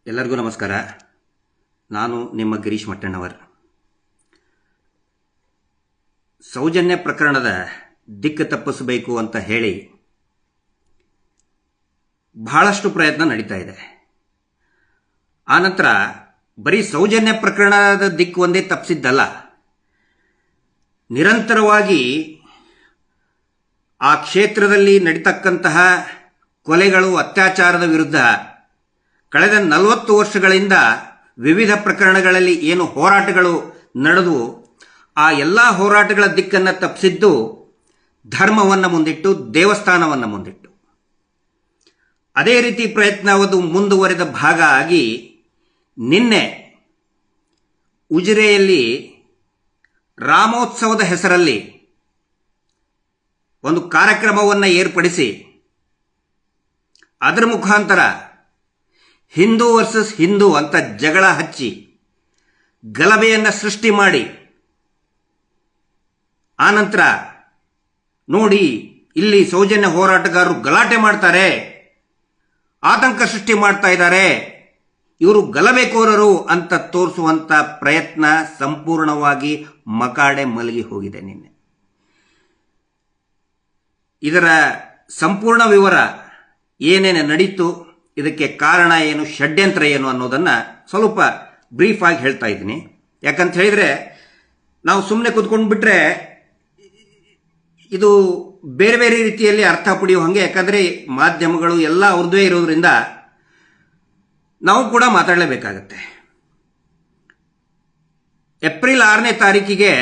ಎಲ್ಲರಿಗೂ ನಮಸ್ಕಾರ. ನಾನು ನಿಮ್ಮ ಗಿರೀಶ್ ಮಟ್ಟಣ್ಣವರ್. ಸೌಜನ್ಯ ಪ್ರಕರಣದ ದಿಕ್ಕು ತಪ್ಪಿಸಬೇಕು ಅಂತ ಹೇಳಿ ಬಹಳಷ್ಟು ಪ್ರಯತ್ನ ನಡೀತಾ ಇದೆ. ಆನಂತರ ಬರೀ ಸೌಜನ್ಯ ಪ್ರಕರಣದ ದಿಕ್ಕು ಒಂದೇ ತಪ್ಪಿಸಿದ್ದಲ್ಲ, ನಿರಂತರವಾಗಿ ಆ ಕ್ಷೇತ್ರದಲ್ಲಿ ನಡೀತಕ್ಕಂತಹ ಕೊಲೆಗಳು, ಅತ್ಯಾಚಾರದ ವಿರುದ್ಧ ಕಳೆದ 40 ವರ್ಷಗಳಿಂದ ವಿವಿಧ ಪ್ರಕರಣಗಳಲ್ಲಿ ಏನು ಹೋರಾಟಗಳು ನಡೆದವು, ಆ ಎಲ್ಲ ಹೋರಾಟಗಳ ದಿಕ್ಕನ್ನು ತಪ್ಪಿಸಿದ್ದು ಧರ್ಮವನ್ನು ಮುಂದಿಟ್ಟು, ದೇವಸ್ಥಾನವನ್ನು ಮುಂದಿಟ್ಟು. ಅದೇ ರೀತಿ ಪ್ರಯತ್ನವದು ಮುಂದುವರೆದ ಭಾಗ ಆಗಿ ನಿನ್ನೆ ಉಜಿರೆಯಲ್ಲಿ ರಾಮೋತ್ಸವದ ಹೆಸರಲ್ಲಿ ಒಂದು ಕಾರ್ಯಕ್ರಮವನ್ನು ಏರ್ಪಡಿಸಿ ಅದರ ಮುಖಾಂತರ ಹಿಂದೂ ವರ್ಸಸ್ ಹಿಂದೂ ಅಂತ ಜಗಳ ಹಚ್ಚಿ ಗಲಭೆಯನ್ನು ಸೃಷ್ಟಿ ಮಾಡಿ, ಆನಂತರ ನೋಡಿ ಇಲ್ಲಿ ಸೌಜನ್ಯ ಹೋರಾಟಗಾರರು ಗಲಾಟೆ ಮಾಡ್ತಾರೆ, ಆತಂಕ ಸೃಷ್ಟಿ ಮಾಡ್ತಾ ಇದ್ದಾರೆ, ಇವರು ಗಲಭೆಕೋರರು ಅಂತ ತೋರಿಸುವಂತ ಪ್ರಯತ್ನ ಸಂಪೂರ್ಣವಾಗಿ ಮಕಾಡೆ ಮಲಗಿ ಹೋಗಿದೆ. ನಿನ್ನೆ ಇದರ ಸಂಪೂರ್ಣ ವಿವರ ಏನೇನು ನಡೀತು, ಇದಕ್ಕೆ ಕಾರಣ ಏನು, ಷಡ್ಯಂತ್ರ ಏನು ಅನ್ನೋದನ್ನ ಸ್ವಲ್ಪ ಬ್ರೀಫ್ ಆಗಿ ಹೇಳ್ತಾ ಇದ್ದೀನಿ. ಯಾಕಂತ ಹೇಳಿದ್ರೆ ನಾವು ಸುಮ್ಮನೆ ಕೂತ್ಕೊಂಡು ಬಿಟ್ರೆ ಇದು ಬೇರೆ ಬೇರೆ ರೀತಿಯಲ್ಲಿ ಅರ್ಥ ಪಡೆಯುವ ಹಾಗೆ, ಯಾಕಂದ್ರೆ ಮಾಧ್ಯಮಗಳು ಎಲ್ಲ ಅವ್ರದ್ದೇ ಇರೋದ್ರಿಂದ ನಾವು ಕೂಡ ಮಾತಾಡಲೇಬೇಕಾಗತ್ತೆ. ಏಪ್ರಿಲ್ 6ನೇ ತಾರೀಕಿಗೆ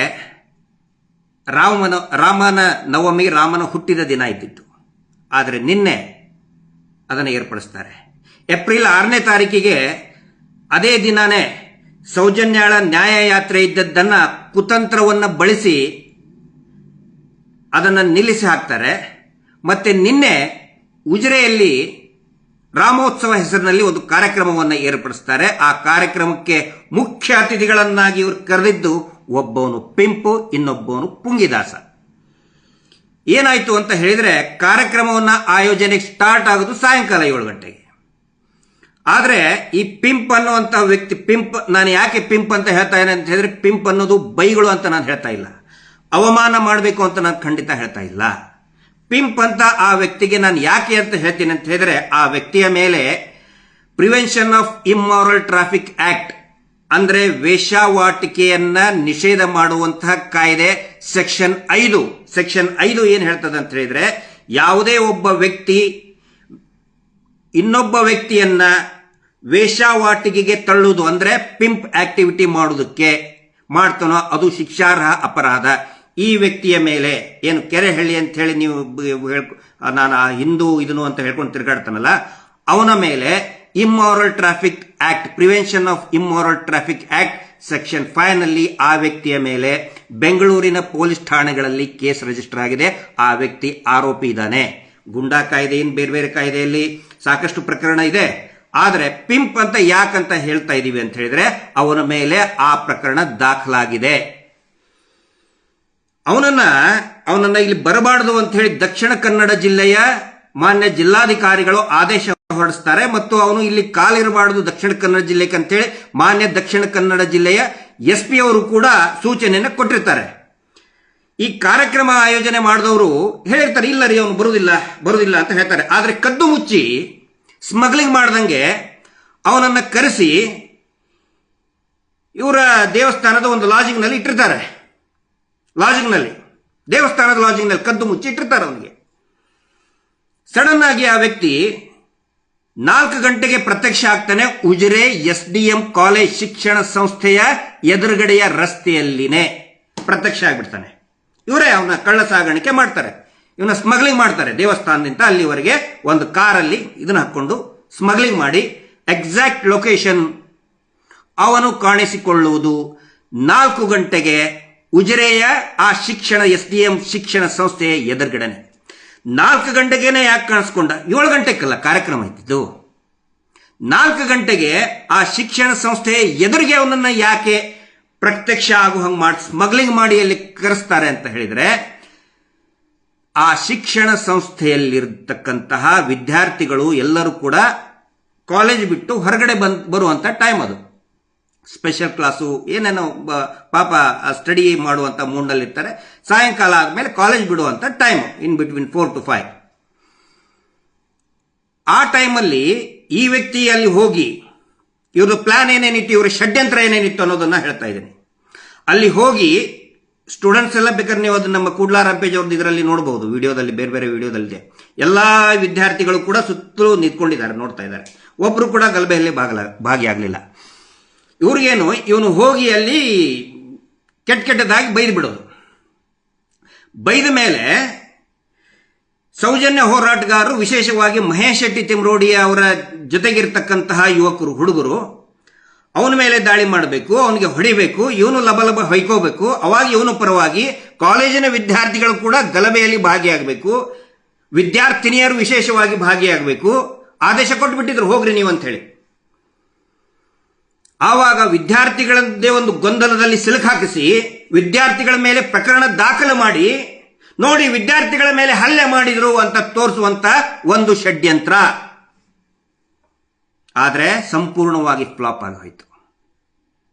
ರಾಮನ ನವಮಿ, ರಾಮನ ಹುಟ್ಟಿದ ದಿನ ಇದ್ದಿತ್ತು. ಆದರೆ ನಿನ್ನೆ ಅದನ್ನು ಏರ್ಪಡಿಸ್ತಾರೆ. ಏಪ್ರಿಲ್ 6ನೇ ತಾರೀಕಿಗೆ ಅದೇ ದಿನಾನೇ ಸೌಜನ್ಯಾಳ ನ್ಯಾಯಯಾತ್ರೆ ಇದ್ದದ್ದನ್ನ ಕುತಂತ್ರವನ್ನು ಬಳಸಿ ಅದನ್ನು ನಿಲ್ಲಿಸಿ ಹಾಕ್ತಾರೆ. ಮತ್ತೆ ನಿನ್ನೆ ಉಜಿರೆಯಲ್ಲಿ ರಾಮೋತ್ಸವ ಹೆಸರಿನಲ್ಲಿ ಒಂದು ಕಾರ್ಯಕ್ರಮವನ್ನು ಏರ್ಪಡಿಸ್ತಾರೆ. ಆ ಕಾರ್ಯಕ್ರಮಕ್ಕೆ ಮುಖ್ಯ ಅತಿಥಿಗಳನ್ನಾಗಿ ಇವರು ಕರೆದಿದ್ದು ಒಬ್ಬವನು ಪಿಂಪು, ಇನ್ನೊಬ್ಬವನು ಪುಂಗಿದಾಸ. ಏನಾಯ್ತು ಅಂತ ಹೇಳಿದ್ರೆ, ಕಾರ್ಯಕ್ರಮವನ್ನ ಆಯೋಜನೆ ಸ್ಟಾರ್ಟ್ ಆಗೋದು ಸಾಯಂಕಾಲ 7 ಗಂಟೆಗೆ. ಆದ್ರೆ ಈ ಪಿಂಪ್ ಅನ್ನುವಂತಹ ವ್ಯಕ್ತಿ, ನಾನು ಯಾಕೆ ಪಿಂಪ್ ಅಂತ ಹೇಳ್ತಾ ಇದ್ದೇನೆ ಅಂತ ಹೇಳಿದ್ರೆ, ಪಿಂಪ್ ಅನ್ನೋದು ಬೈಗಳು ಅಂತ ನಾನು ಹೇಳ್ತಾ ಇಲ್ಲ, ಅವಮಾನ ಮಾಡಬೇಕು ಅಂತ ನಾನು ಖಂಡಿತ ಹೇಳ್ತಾ ಇಲ್ಲ. ಪಿಂಪ್ ಅಂತ ಆ ವ್ಯಕ್ತಿಗೆ ನಾನು ಯಾಕೆ ಅಂತ ಹೇಳ್ತೀನಿ ಅಂತ ಹೇಳಿದ್ರೆ, ಆ ವ್ಯಕ್ತಿಯ ಮೇಲೆ prevention of immoral traffic act ಅಂದ್ರೆ ವೇಶ್ಯಾವಾಟಿಕೆಯನ್ನ ನಿಷೇಧ ಮಾಡುವಂತಹ ಕಾಯ್ದೆ ಸೆಕ್ಷನ್ 5 ಏನ್ ಹೇಳ್ತದೆ ಅಂತ ಹೇಳಿದ್ರೆ, ಯಾವುದೇ ಒಬ್ಬ ವ್ಯಕ್ತಿ ಇನ್ನೊಬ್ಬ ವ್ಯಕ್ತಿಯನ್ನ ವೇಶ್ಯಾವಾಟಿಕೆಗೆ ತಳ್ಳುವುದು ಅಂದ್ರೆ ಪಿಂಪ್ ಆಕ್ಟಿವಿಟಿ ಮಾಡುವುದಕ್ಕೆ ಮಾಡ್ತಾನೋ ಅದು ಶಿಕ್ಷಾರ್ಹ ಅಪರಾಧ. ಈ ವ್ಯಕ್ತಿಯ ಮೇಲೆ ಏನು ಕೆರೆಹಳ್ಳಿ ಅಂತ ಹೇಳಿ ನೀವು ನಾನು ಹಿಂದೂ ಇದನ್ನು ಅಂತ ಹೇಳ್ಕೊಂಡು ತಿರುಗಾಡ್ತಾನಲ್ಲ, ಅವನ ಮೇಲೆ immoral traffic act, prevention of immoral traffic act section 5 ನಲ್ಲಿ ಆ ವ್ಯಕ್ತಿಯ ಮೇಲೆ ಬೆಂಗಳೂರಿನ ಪೊಲೀಸ್ ಠಾಣೆಗಳಲ್ಲಿ ಕೇಸ್ ರಿಜಿಸ್ಟರ್ ಆಗಿದೆ. ಆ ವ್ಯಕ್ತಿ ಆರೋಪಿ ಇದ್ದಾನೆ. ಗುಂಡಾ ಕಾಯ್ದೆ, ಬೇರೆ ಬೇರೆ ಕಾಯ್ದೆಯಲ್ಲಿ ಸಾಕಷ್ಟು ಪ್ರಕರಣ ಇದೆ. ಆದ್ರೆ ಪಿಂಪ್ ಅಂತ ಯಾಕಂತ ಹೇಳ್ತಾ ಇದೀವಿ ಅಂತ ಹೇಳಿದ್ರೆ, ಅವನ ಮೇಲೆ ಆ ಪ್ರಕರಣ ದಾಖಲಾಗಿದೆ. ಅವನನ್ನ ಇಲ್ಲಿ ಬರಬಾರದು ಅಂತ ಹೇಳಿ ದಕ್ಷಿಣ ಕನ್ನಡ ಜಿಲ್ಲೆಯ ಮಾನ್ಯ ಜಿಲ್ಲಾಧಿಕಾರಿಗಳು ಆದೇಶ ಹೊರಡಿಸ್ತಾರೆ. ಮತ್ತು ಅವನು ಇಲ್ಲಿ ಕಾಲಿರಬಾರದು ದಕ್ಷಿಣ ಕನ್ನಡ ಜಿಲ್ಲೆಗೆ ಅಂತೇಳಿ ಮಾನ್ಯ ದಕ್ಷಿಣ ಕನ್ನಡ ಜಿಲ್ಲೆಯ SP ಅವರು ಕೂಡ ಸೂಚನೆಯನ್ನು ಕೊಟ್ಟಿರ್ತಾರೆ. ಈ ಕಾರ್ಯಕ್ರಮ ಆಯೋಜನೆ ಮಾಡಿದವರು ಹೇಳಿರ್ತಾರೆ, ಇಲ್ಲ ರೀ ಅವನು ಬರುವುದಿಲ್ಲ ಅಂತ ಹೇಳ್ತಾರೆ. ಆದ್ರೆ ಕದ್ದು ಮುಚ್ಚಿ ಸ್ಮಗ್ಲಿಂಗ್ ಮಾಡ್ದಂಗೆ ಅವನನ್ನ ಕರೆಸಿ ಇವರ ದೇವಸ್ಥಾನದ ಒಂದು ಲಾಜಿಂಗ್ ನಲ್ಲಿ ಇಟ್ಟಿರ್ತಾರೆ. ದೇವಸ್ಥಾನದ ಲಾಜಿಂಗ್ ನಲ್ಲಿ ಕದ್ದು ಮುಚ್ಚಿ ಇಟ್ಟಿರ್ತಾರೆ ಅವನಿಗೆ. ಸಡನ್ ಆಗಿ ಆ ವ್ಯಕ್ತಿ 4 ಗಂಟೆಗೆ ಪ್ರತ್ಯಕ್ಷ ಆಗ್ತಾನೆ ಉಜಿರೆ SDM ಕಾಲೇಜ್ ಶಿಕ್ಷಣ ಸಂಸ್ಥೆಯ ಎದುರುಗಡೆಯ ರಸ್ತೆಯಲ್ಲಿನೇ ಪ್ರತ್ಯಕ್ಷ ಆಗ್ಬಿಡ್ತಾನೆ. ಇವರೇ ಅವನ ಕಳ್ಳ ಸಾಗಾಣಿಕೆ ಮಾಡ್ತಾರೆ, ಇವನ ಸ್ಮಗ್ಲಿಂಗ್ ಮಾಡ್ತಾರೆ. ದೇವಸ್ಥಾನದಿಂದ ಅಲ್ಲಿವರೆಗೆ ಒಂದು ಕಾರಲ್ಲಿ ಇದನ್ನ ಹಾಕೊಂಡು ಸ್ಮಗ್ಲಿಂಗ್ ಮಾಡಿ ಎಕ್ಸಾಕ್ಟ್ ಲೊಕೇಶನ್ ಅವನು ಕಾಣಿಸಿಕೊಳ್ಳುವುದು 4 ಗಂಟೆಗೆ ಉಜಿರೆಯ ಆ ಶಿಕ್ಷಣ SDM ಶಿಕ್ಷಣ ಸಂಸ್ಥೆಯ ಎದುರುಗಡೆನೆ. 4 ಗಂಟೆಗೇನೆ ಯಾಕೆ ಕಾಣಿಸ್ಕೊಂಡ? 7 ಗಂಟೆಗಲ್ಲ ಕಾರ್ಯಕ್ರಮ ಇದ್ದಿದ್ದು. 4 ಗಂಟೆಗೆ ಆ ಶಿಕ್ಷಣ ಸಂಸ್ಥೆಯ ಎದುರಿಗೆ ಅವನನ್ನ ಯಾಕೆ ಪ್ರತ್ಯಕ್ಷ ಆಗು ಹಂಗೆ ಮಾಡಿ ಸ್ಮಗ್ಲಿಂಗ್ ಮಾಡಿ ಅಲ್ಲಿ ಕರೆಸ್ತಾರೆ ಅಂತ ಹೇಳಿದ್ರೆ, ಆ ಶಿಕ್ಷಣ ಸಂಸ್ಥೆಯಲ್ಲಿರತಕ್ಕಂತಹ ವಿದ್ಯಾರ್ಥಿಗಳು ಎಲ್ಲರೂ ಕೂಡ ಕಾಲೇಜ್ ಬಿಟ್ಟು ಹೊರಗಡೆ ಬರುವಂತ ಟೈಮ್ ಅದು. ಸ್ಪೆಷಲ್ ಕ್ಲಾಸು ಏನೇನೋ ಪಾಪ ಸ್ಟಡಿ ಮಾಡುವಂತ ಮೂಡ್ನಲ್ಲಿ ಇರ್ತಾರೆ. ಸಾಯಂಕಾಲ ಆದ್ಮೇಲೆ ಕಾಲೇಜ್ ಬಿಡುವಂತ ಟೈಮ್ ಇನ್ ಬಿಟ್ವೀನ್ 4 to 5. ಆ ಟೈಮಲ್ಲಿ ಈ ವ್ಯಕ್ತಿ ಅಲ್ಲಿ ಹೋಗಿ ಇವ್ರ ಪ್ಲಾನ್ ಏನೇನಿತ್ತು, ಇವ್ರ ಷಡ್ಯಂತ್ರ ಏನೇನಿತ್ತು ಅನ್ನೋದನ್ನ ಹೇಳ್ತಾ ಇದ್ದೀನಿ. ಅಲ್ಲಿ ಹೋಗಿ ಸ್ಟೂಡೆಂಟ್ಸ್ ಎಲ್ಲ ಬೇಕಾದ್ರೆ ನೀವು ಅದನ್ನ ನಮ್ಮ ಕೂಡ್ಲಾ ರಾಂಪೇಜ್ ಅವ್ರದ್ದು ಇದರಲ್ಲಿ ನೋಡಬಹುದು, ವಿಡಿಯೋದಲ್ಲಿ, ಬೇರೆ ಬೇರೆ ವಿಡಿಯೋದಲ್ಲಿದೆ. ಎಲ್ಲಾ ವಿದ್ಯಾರ್ಥಿಗಳು ಕೂಡ ಸುತ್ತಲೂ ನಿಂತ್ಕೊಂಡಿದ್ದಾರೆ, ನೋಡ್ತಾ ಇದ್ದಾರೆ. ಒಬ್ರು ಕೂಡ ಗಲಭೆಯಲ್ಲಿ ಭಾಗಿಯಾಗಲಿಲ್ಲ. ಇವ್ರಿಗೇನು, ಇವನು ಹೋಗಿ ಅಲ್ಲಿ ಕೆಟ್ಟದಾಗಿ ಬೈದು ಬಿಡೋದು. ಬೈದ ಮೇಲೆ ಸೌಜನ್ಯ ಹೋರಾಟಗಾರರು, ವಿಶೇಷವಾಗಿ ಮಹೇಶ್ ಶೆಟ್ಟಿ ತಿಮ್ರೋಡಿ ಅವರ ಜೊತೆಗಿರ್ತಕ್ಕಂತಹ ಯುವಕರು, ಹುಡುಗರು ಅವನ ಮೇಲೆ ದಾಳಿ ಮಾಡಬೇಕು, ಅವನಿಗೆ ಹೊಡಿಬೇಕು, ಇವನು ಲಬಲಬ ಹೊಯ್ಕೋಬೇಕು. ಅವಾಗ ಇವನು ಪರವಾಗಿ ಕಾಲೇಜಿನ ವಿದ್ಯಾರ್ಥಿಗಳು ಕೂಡ ಗಲಭೆಯಲ್ಲಿ ಭಾಗಿಯಾಗಬೇಕು, ವಿದ್ಯಾರ್ಥಿನಿಯರು ವಿಶೇಷವಾಗಿ ಭಾಗಿಯಾಗಬೇಕು. ಆದೇಶ ಕೊಟ್ಟುಬಿಟ್ಟಿದ್ರು, ಹೋಗ್ರಿ ನೀವು ಅಂತ ಹೇಳಿ. ಆವಾಗ ವಿದ್ಯಾರ್ಥಿಗಳದ್ದೇ ಒಂದು ಗೊಂದಲದಲ್ಲಿ ಸಿಲುಕಾಕಿಸಿ ವಿದ್ಯಾರ್ಥಿಗಳ ಮೇಲೆ ಪ್ರಕರಣ ದಾಖಲು ಮಾಡಿ, ನೋಡಿ ವಿದ್ಯಾರ್ಥಿಗಳ ಮೇಲೆ ಹಲ್ಲೆ ಮಾಡಿದ್ರು ಅಂತ ತೋರಿಸುವಂತ ಒಂದು ಷಡ್ಯಂತ್ರ. ಆದರೆ ಸಂಪೂರ್ಣವಾಗಿ ಫ್ಲಾಪ್ ಆಗೋಯ್ತು.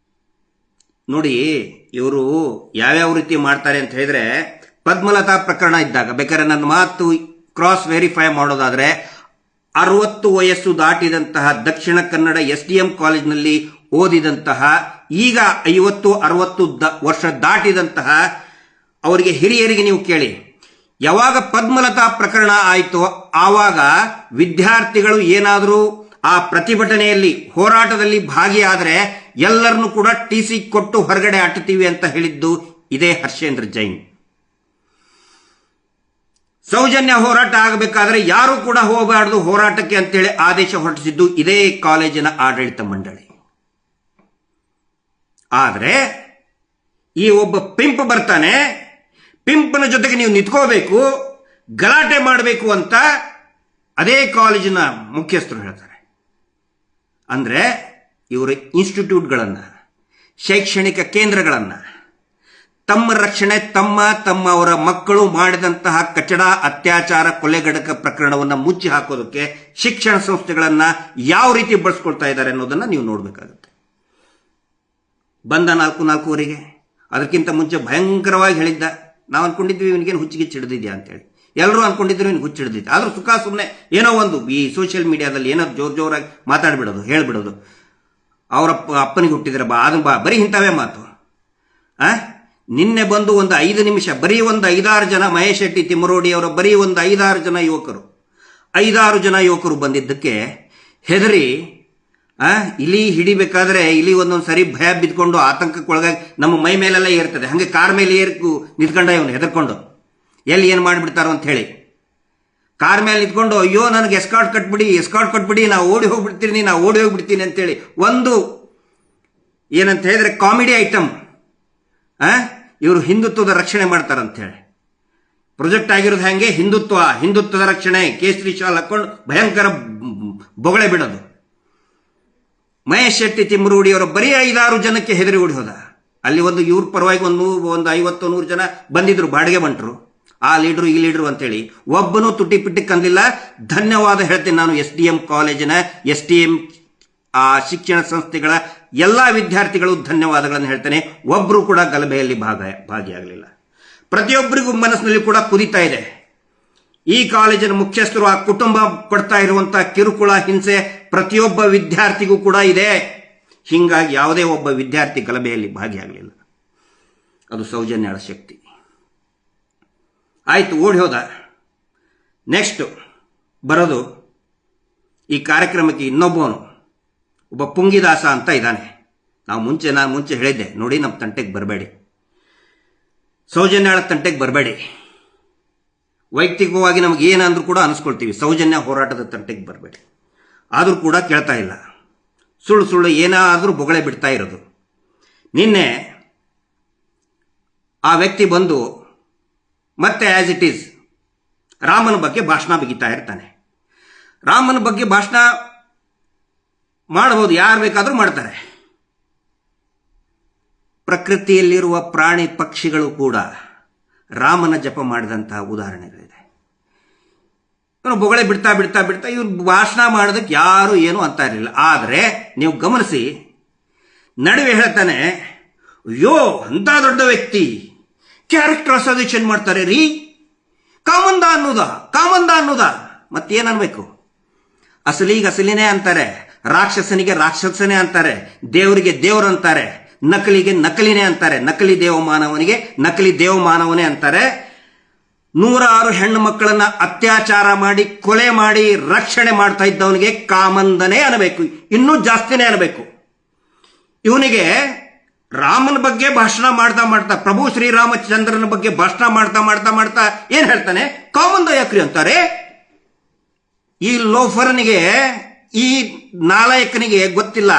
ನೋಡಿ ಇವರು ಯಾವ್ಯಾವ ರೀತಿ ಮಾಡ್ತಾರೆ ಅಂತ ಹೇಳಿದ್ರೆ, ಪದ್ಮಲತಾ ಪ್ರಕರಣ ಇದ್ದಾಗ, ಬೇಕಾದ್ರೆ ನನ್ನ ಮಾತು ಕ್ರಾಸ್ ವೆರಿಫೈ ಮಾಡೋದಾದ್ರೆ, 60 ವಯಸ್ಸು ದಾಟಿದಂತಹ ದಕ್ಷಿಣ ಕನ್ನಡ SDM ಕಾಲೇಜಿನಲ್ಲಿ ಓದಿದಂತಹ, ಈಗ 50-60 ವರ್ಷ ದಾಟಿದಂತಹ ಅವರಿಗೆ ಹಿರಿಯರಿಗೆ ನೀವು ಕೇಳಿ, ಯಾವಾಗ ಪದ್ಮಲತಾ ಪ್ರಕರಣ ಆಯಿತೋ ಆವಾಗ ವಿದ್ಯಾರ್ಥಿಗಳು ಏನಾದರೂ ಆ ಪ್ರತಿಭಟನೆಯಲ್ಲಿ, ಹೋರಾಟದಲ್ಲಿ ಭಾಗಿಯಾದರೆ ಎಲ್ಲರನ್ನು ಕೂಡ TC ಕೊಟ್ಟು ಹೊರಗಡೆ ಅಟ್ಟುತ್ತೀವಿ ಅಂತ ಹೇಳಿದ್ದು ಇದೇ ಹರ್ಷೇಂದ್ರ ಜೈನ್. ಸೌಜನ್ಯ ಹೋರಾಟ ಆಗಬೇಕಾದ್ರೆ ಯಾರು ಕೂಡ ಹೋಗಬಾರದು ಹೋರಾಟಕ್ಕೆ ಅಂತೇಳಿ ಆದೇಶ ಹೊರಡಿಸಿದ್ದು ಇದೇ ಕಾಲೇಜಿನ ಆಡಳಿತ ಮಂಡಳಿ. ಆದರೆ ಈ ಒಬ್ಬ ಪಿಂಪ್ ಬರ್ತಾನೆ, ಪಿಂಪನ ಜೊತೆಗೆ ನೀವು ನಿಂತ್ಕೋಬೇಕು, ಗಲಾಟೆ ಮಾಡಬೇಕು ಅಂತ ಅದೇ ಕಾಲೇಜಿನ ಮುಖ್ಯಸ್ಥರು ಹೇಳ್ತಾರೆ. ಅಂದ್ರೆ ಇವರ ಇನ್ಸ್ಟಿಟ್ಯೂಟ್ಗಳನ್ನ, ಶೈಕ್ಷಣಿಕ ಕೇಂದ್ರಗಳನ್ನ, ತಮ್ಮ ರಕ್ಷಣೆ, ತಮ್ಮ ಅವರ ಮಕ್ಕಳು ಮಾಡಿದಂತಹ ಕಚಡ, ಅತ್ಯಾಚಾರ, ಕೊಲೆಗಡಕ ಪ್ರಕರಣವನ್ನ ಮುಚ್ಚಿ ಹಾಕೋದಕ್ಕೆ ಶಿಕ್ಷಣ ಸಂಸ್ಥೆಗಳನ್ನ ಯಾವ ರೀತಿ ಬಳಸ್ಕೊಳ್ತಾ ಇದ್ದಾರೆ ಅನ್ನೋದನ್ನ ನೀವು ನೋಡ್ಬೇಕಾಗುತ್ತೆ. ಬಂದ 4:04 ಅದಕ್ಕಿಂತ ಮುಂಚೆ ಭಯಂಕರವಾಗಿ ಹೇಳಿದ್ದ. ನಾವು ಅನ್ಕೊಂಡಿದ್ವಿ ಇವನಿಗೇನು ಹುಚ್ಚಿಗಿಚ್ಚು ಹಿಡಿದಿದ್ಯಾ ಅಂತೇಳಿ, ಎಲ್ಲರೂ ಅನ್ಕೊಂಡಿದ್ರು ಇವನಿಗೆ ಹುಚ್ಚು ಹಿಡಿದಿದ್ದೆ. ಆದ್ರೂ ಸುಖ ಸುಮ್ಮನೆ ಏನೋ ಒಂದು ಈ ಸೋಷಿಯಲ್ ಮೀಡಿಯಾದಲ್ಲಿ ಏನೋ ಜೋರಾಗಿ ಮಾತಾಡ್ಬಿಡೋದು, ಹೇಳ್ಬಿಡೋದು. ಅವರ ಅಪ್ಪನಿಗೆ ಹುಟ್ಟಿದ್ರೆ ಬರೀ ಇಂಥವೇ ಮಾತು. ನಿನ್ನೆ ಬಂದು ಒಂದು 5 ನಿಮಿಷ ಬರೀ ಒಂದು 5-6 ಜನ, ಮಹೇಶ್ ಶೆಟ್ಟಿ ತಿಮ್ಮರೋಡಿ ಅವರ ಬರೀ ಒಂದು 5-6 ಜನ ಯುವಕರು, 5-6 ಜನ ಯುವಕರು ಬಂದಿದ್ದಕ್ಕೆ ಹೆದರಿ, ಇಲಿ ಹಿಡಿಬೇಕಾದ್ರೆ ಇಲಿ ಒಂದೊಂದು ಸರಿ ಭಯ ಬಿದ್ಕೊಂಡು ಆತಂಕಕ್ಕೊಳಗಾಗಿ ನಮ್ಮ ಮೈ ಮೇಲೆಲ್ಲ ಏರ್ತದೆ. ಹಂಗೆ ಕಾರ್ ಮೇಲೆ ನಿಂತ್ಕೊಂಡ ಇವನು ಹೆದರ್ಕೊಂಡು, ಎಲ್ಲಿ ಏನು ಮಾಡಿಬಿಡ್ತಾರೋ ಅಂತ ಹೇಳಿ ಕಾರ್ ಮೇಲೆ ನಿಂತ್ಕೊಂಡು, ಅಯ್ಯೋ ನನಗೆ ಎಸ್ಕಾರ್ಟ್ ಕಟ್ಬಿಡಿ, ನಾ ಓಡಿ ಹೋಗ್ಬಿಡ್ತೀನಿ ಅಂತೇಳಿ ಒಂದು ಏನಂತ ಹೇಳಿದ್ರೆ ಕಾಮಿಡಿ ಐಟಮ್. ಇವರು ಹಿಂದುತ್ವದ ರಕ್ಷಣೆ ಮಾಡ್ತಾರಂತ ಹೇಳಿ ಪ್ರೊಜೆಕ್ಟ್ ಆಗಿರೋದು ಹೆಂಗೆ, ಹಿಂದುತ್ವದ ರಕ್ಷಣೆ, ಕೇಸರಿ ಶಾಲ್ ಹಾಕೊಂಡು ಭಯಂಕರ ಬೊಗಳೆ ಬಿಡೋದು. ಮಹೇಶ್ ಶೆಟ್ಟಿ ತಿಮ್ಮರೂಡಿ ಅವರ ಬರೀ 5-6 ಜನಕ್ಕೆ ಹೆದರಿ ಓಡಿ ಹೋದ. ಅಲ್ಲಿ ಒಂದು ಇವ್ರ ಪರವಾಗಿ ಒಂದು 50-100 ಜನ ಬಂದಿದ್ರು, ಬಾಡಿಗೆ ಬಂಟರು, ಆ ಲೀಡ್ರು ಈ ಲೀಡ್ರು ಅಂತೇಳಿ. ಒಬ್ಬನು ತುಟಿ ಪಿಟ್ಟಿ ಕಂದಿಲ್ಲ. ಧನ್ಯವಾದ ಹೇಳ್ತೇನೆ ನಾನು SDM ಕಾಲೇಜಿನ, SDM ಶಿಕ್ಷಣ ಸಂಸ್ಥೆಗಳ ಎಲ್ಲಾ ವಿದ್ಯಾರ್ಥಿಗಳು ಧನ್ಯವಾದಗಳನ್ನು ಹೇಳ್ತೇನೆ. ಒಬ್ರು ಕೂಡ ಗಲಭೆಯಲ್ಲಿ ಭಾಗಿಯಾಗಲಿಲ್ಲ. ಪ್ರತಿಯೊಬ್ಬರಿಗೂ ಮನಸ್ಸಿನಲ್ಲಿ ಕೂಡ ಕುದಿತಾ ಇದೆ. ಈ ಕಾಲೇಜಿನ ಮುಖ್ಯಸ್ಥರು, ಆ ಕುಟುಂಬ ಕೊಡ್ತಾ ಇರುವಂತಹ ಕಿರುಕುಳ, ಹಿಂಸೆ ಪ್ರತಿಯೊಬ್ಬ ವಿದ್ಯಾರ್ಥಿಗೂ ಕೂಡ ಇದೆ. ಹಿಂಗಾಗಿ ಯಾವುದೇ ಒಬ್ಬ ವಿದ್ಯಾರ್ಥಿ ಗಲಭೆಯಲ್ಲಿ ಭಾಗಿಯಾಗಲಿಲ್ಲ. ಅದು ಸೌಜನ್ಯಳ ಶಕ್ತಿ. ಆಯ್ತು, ಓಡಿ ಹೋದ. ನೆಕ್ಸ್ಟ್ ಬರೋದು ಈ ಕಾರ್ಯಕ್ರಮಕ್ಕೆ ಇನ್ನೊಬ್ಬನು, ಒಬ್ಬ ಪುಂಗಿದಾಸ ಅಂತ ಇದ್ದಾನೆ. ನಾನು ಮುಂಚೆ ಹೇಳಿದ್ದೆ, ನೋಡಿ ನಮ್ಮ ತಂಟೆಗೆ ಬರಬೇಡಿ, ಸೌಜನ್ಯಳ ತಂಟೆಗೆ ಬರಬೇಡಿ. ವೈಯಕ್ತಿಕವಾಗಿ ನಮ್ಗೆ ಏನಂದ್ರೂ ಕೂಡ ಅನಿಸ್ಕೊಳ್ತೀವಿ, ಸೌಜನ್ಯ ಹೋರಾಟದ ತಂಟೆಗೆ ಬರಬೇಡಿ. ಆದರೂ ಕೂಡ ಕೇಳ್ತಾ ಇಲ್ಲ, ಸುಳ್ಳು ಏನಾದರೂ ಬೊಗಳೆ ಬಿಡ್ತಾ ಇರೋದು. ನಿನ್ನೆ ಆ ವ್ಯಕ್ತಿ ಬಂದು ಮತ್ತೆ ಆಸ್ ಇಟ್ ಈಸ್ ರಾಮನ ಬಗ್ಗೆ ಭಾಷಣ ಬಿಗಿತಾ ಇರ್ತಾನೆ. ರಾಮನ ಬಗ್ಗೆ ಭಾಷಣ ಮಾಡಬಹುದು, ಯಾರು ಬೇಕಾದರೂ ಮಾಡ್ತಾರೆ. ಪ್ರಕೃತಿಯಲ್ಲಿರುವ ಪ್ರಾಣಿ ಪಕ್ಷಿಗಳು ಕೂಡ ರಾಮನ ಜಪ ಮಾಡಿದಂತಹ ಉದಾಹರಣೆಗಳಿದೆ. ಇವನು ಬೊಗಳೆ ಬಿಡ್ತಾ ಬಿಡ್ತಾ ಬಿಡ್ತಾ ಇವನು ಭಾಷಣ ಮಾಡೋದಕ್ಕೆ ಯಾರು ಏನು ಅಂತ ಇರಲಿಲ್ಲ. ಆದರೆ ನೀವು ಗಮನಿಸಿ, ನಡುವೆ ಹೇಳ್ತಾನೆ, ಅಯ್ಯೋ ಅಂತ ದೊಡ್ಡ ವ್ಯಕ್ತಿ ಕ್ಯಾರೆಕ್ಟರ್ ಅಸೋಸಿಯೇಷನ್ ಮಾಡ್ತಾರೆ ರೀ, ಕಾಮಂದ ಅನ್ನೋದ ಮತ್ತೇನ್ ಅನ್ಬೇಕು? ಅಸಲಿಗೆ ಅಸಲಿನೇ ಅಂತಾರೆ, ರಾಕ್ಷಸನಿಗೆ ರಾಕ್ಷಸನೇ ಅಂತಾರೆ, ದೇವರಿಗೆ ದೇವರು ಅಂತಾರೆ, ನಕಲಿಗೆ ನಕಲಿನೇ ಅಂತಾರೆ, ನಕಲಿ ದೇವಮಾನವನಿಗೆ ನಕಲಿ ದೇವಮಾನವನೇ ಅಂತಾರೆ. 106 ಹೆಣ್ಣು ಮಕ್ಕಳನ್ನ ಅತ್ಯಾಚಾರ ಮಾಡಿ ಕೊಲೆ ಮಾಡಿ ರಕ್ಷಣೆ ಮಾಡ್ತಾ ಇದ್ದವನಿಗೆ ಕಾಮಂದನೇ ಅನ್ನಬೇಕು, ಇನ್ನೂ ಜಾಸ್ತಿನೇ ಅನ್ನಬೇಕು. ಇವನಿಗೆ ರಾಮನ ಬಗ್ಗೆ ಭಾಷಣ ಮಾಡ್ತಾ ಪ್ರಭು ಶ್ರೀರಾಮಚಂದ್ರನ ಬಗ್ಗೆ ಭಾಷಣ ಮಾಡ್ತಾ ಏನ್ ಹೇಳ್ತಾನೆ? ಕಾಮಂದ ಯಾಕ್ರಿ ಅಂತಾರೆ. ಈ ಲೋಫರ್ನಿಗೆ, ಈ ನಾಲಾಯಕನಿಗೆ ಗೊತ್ತಿಲ್ಲ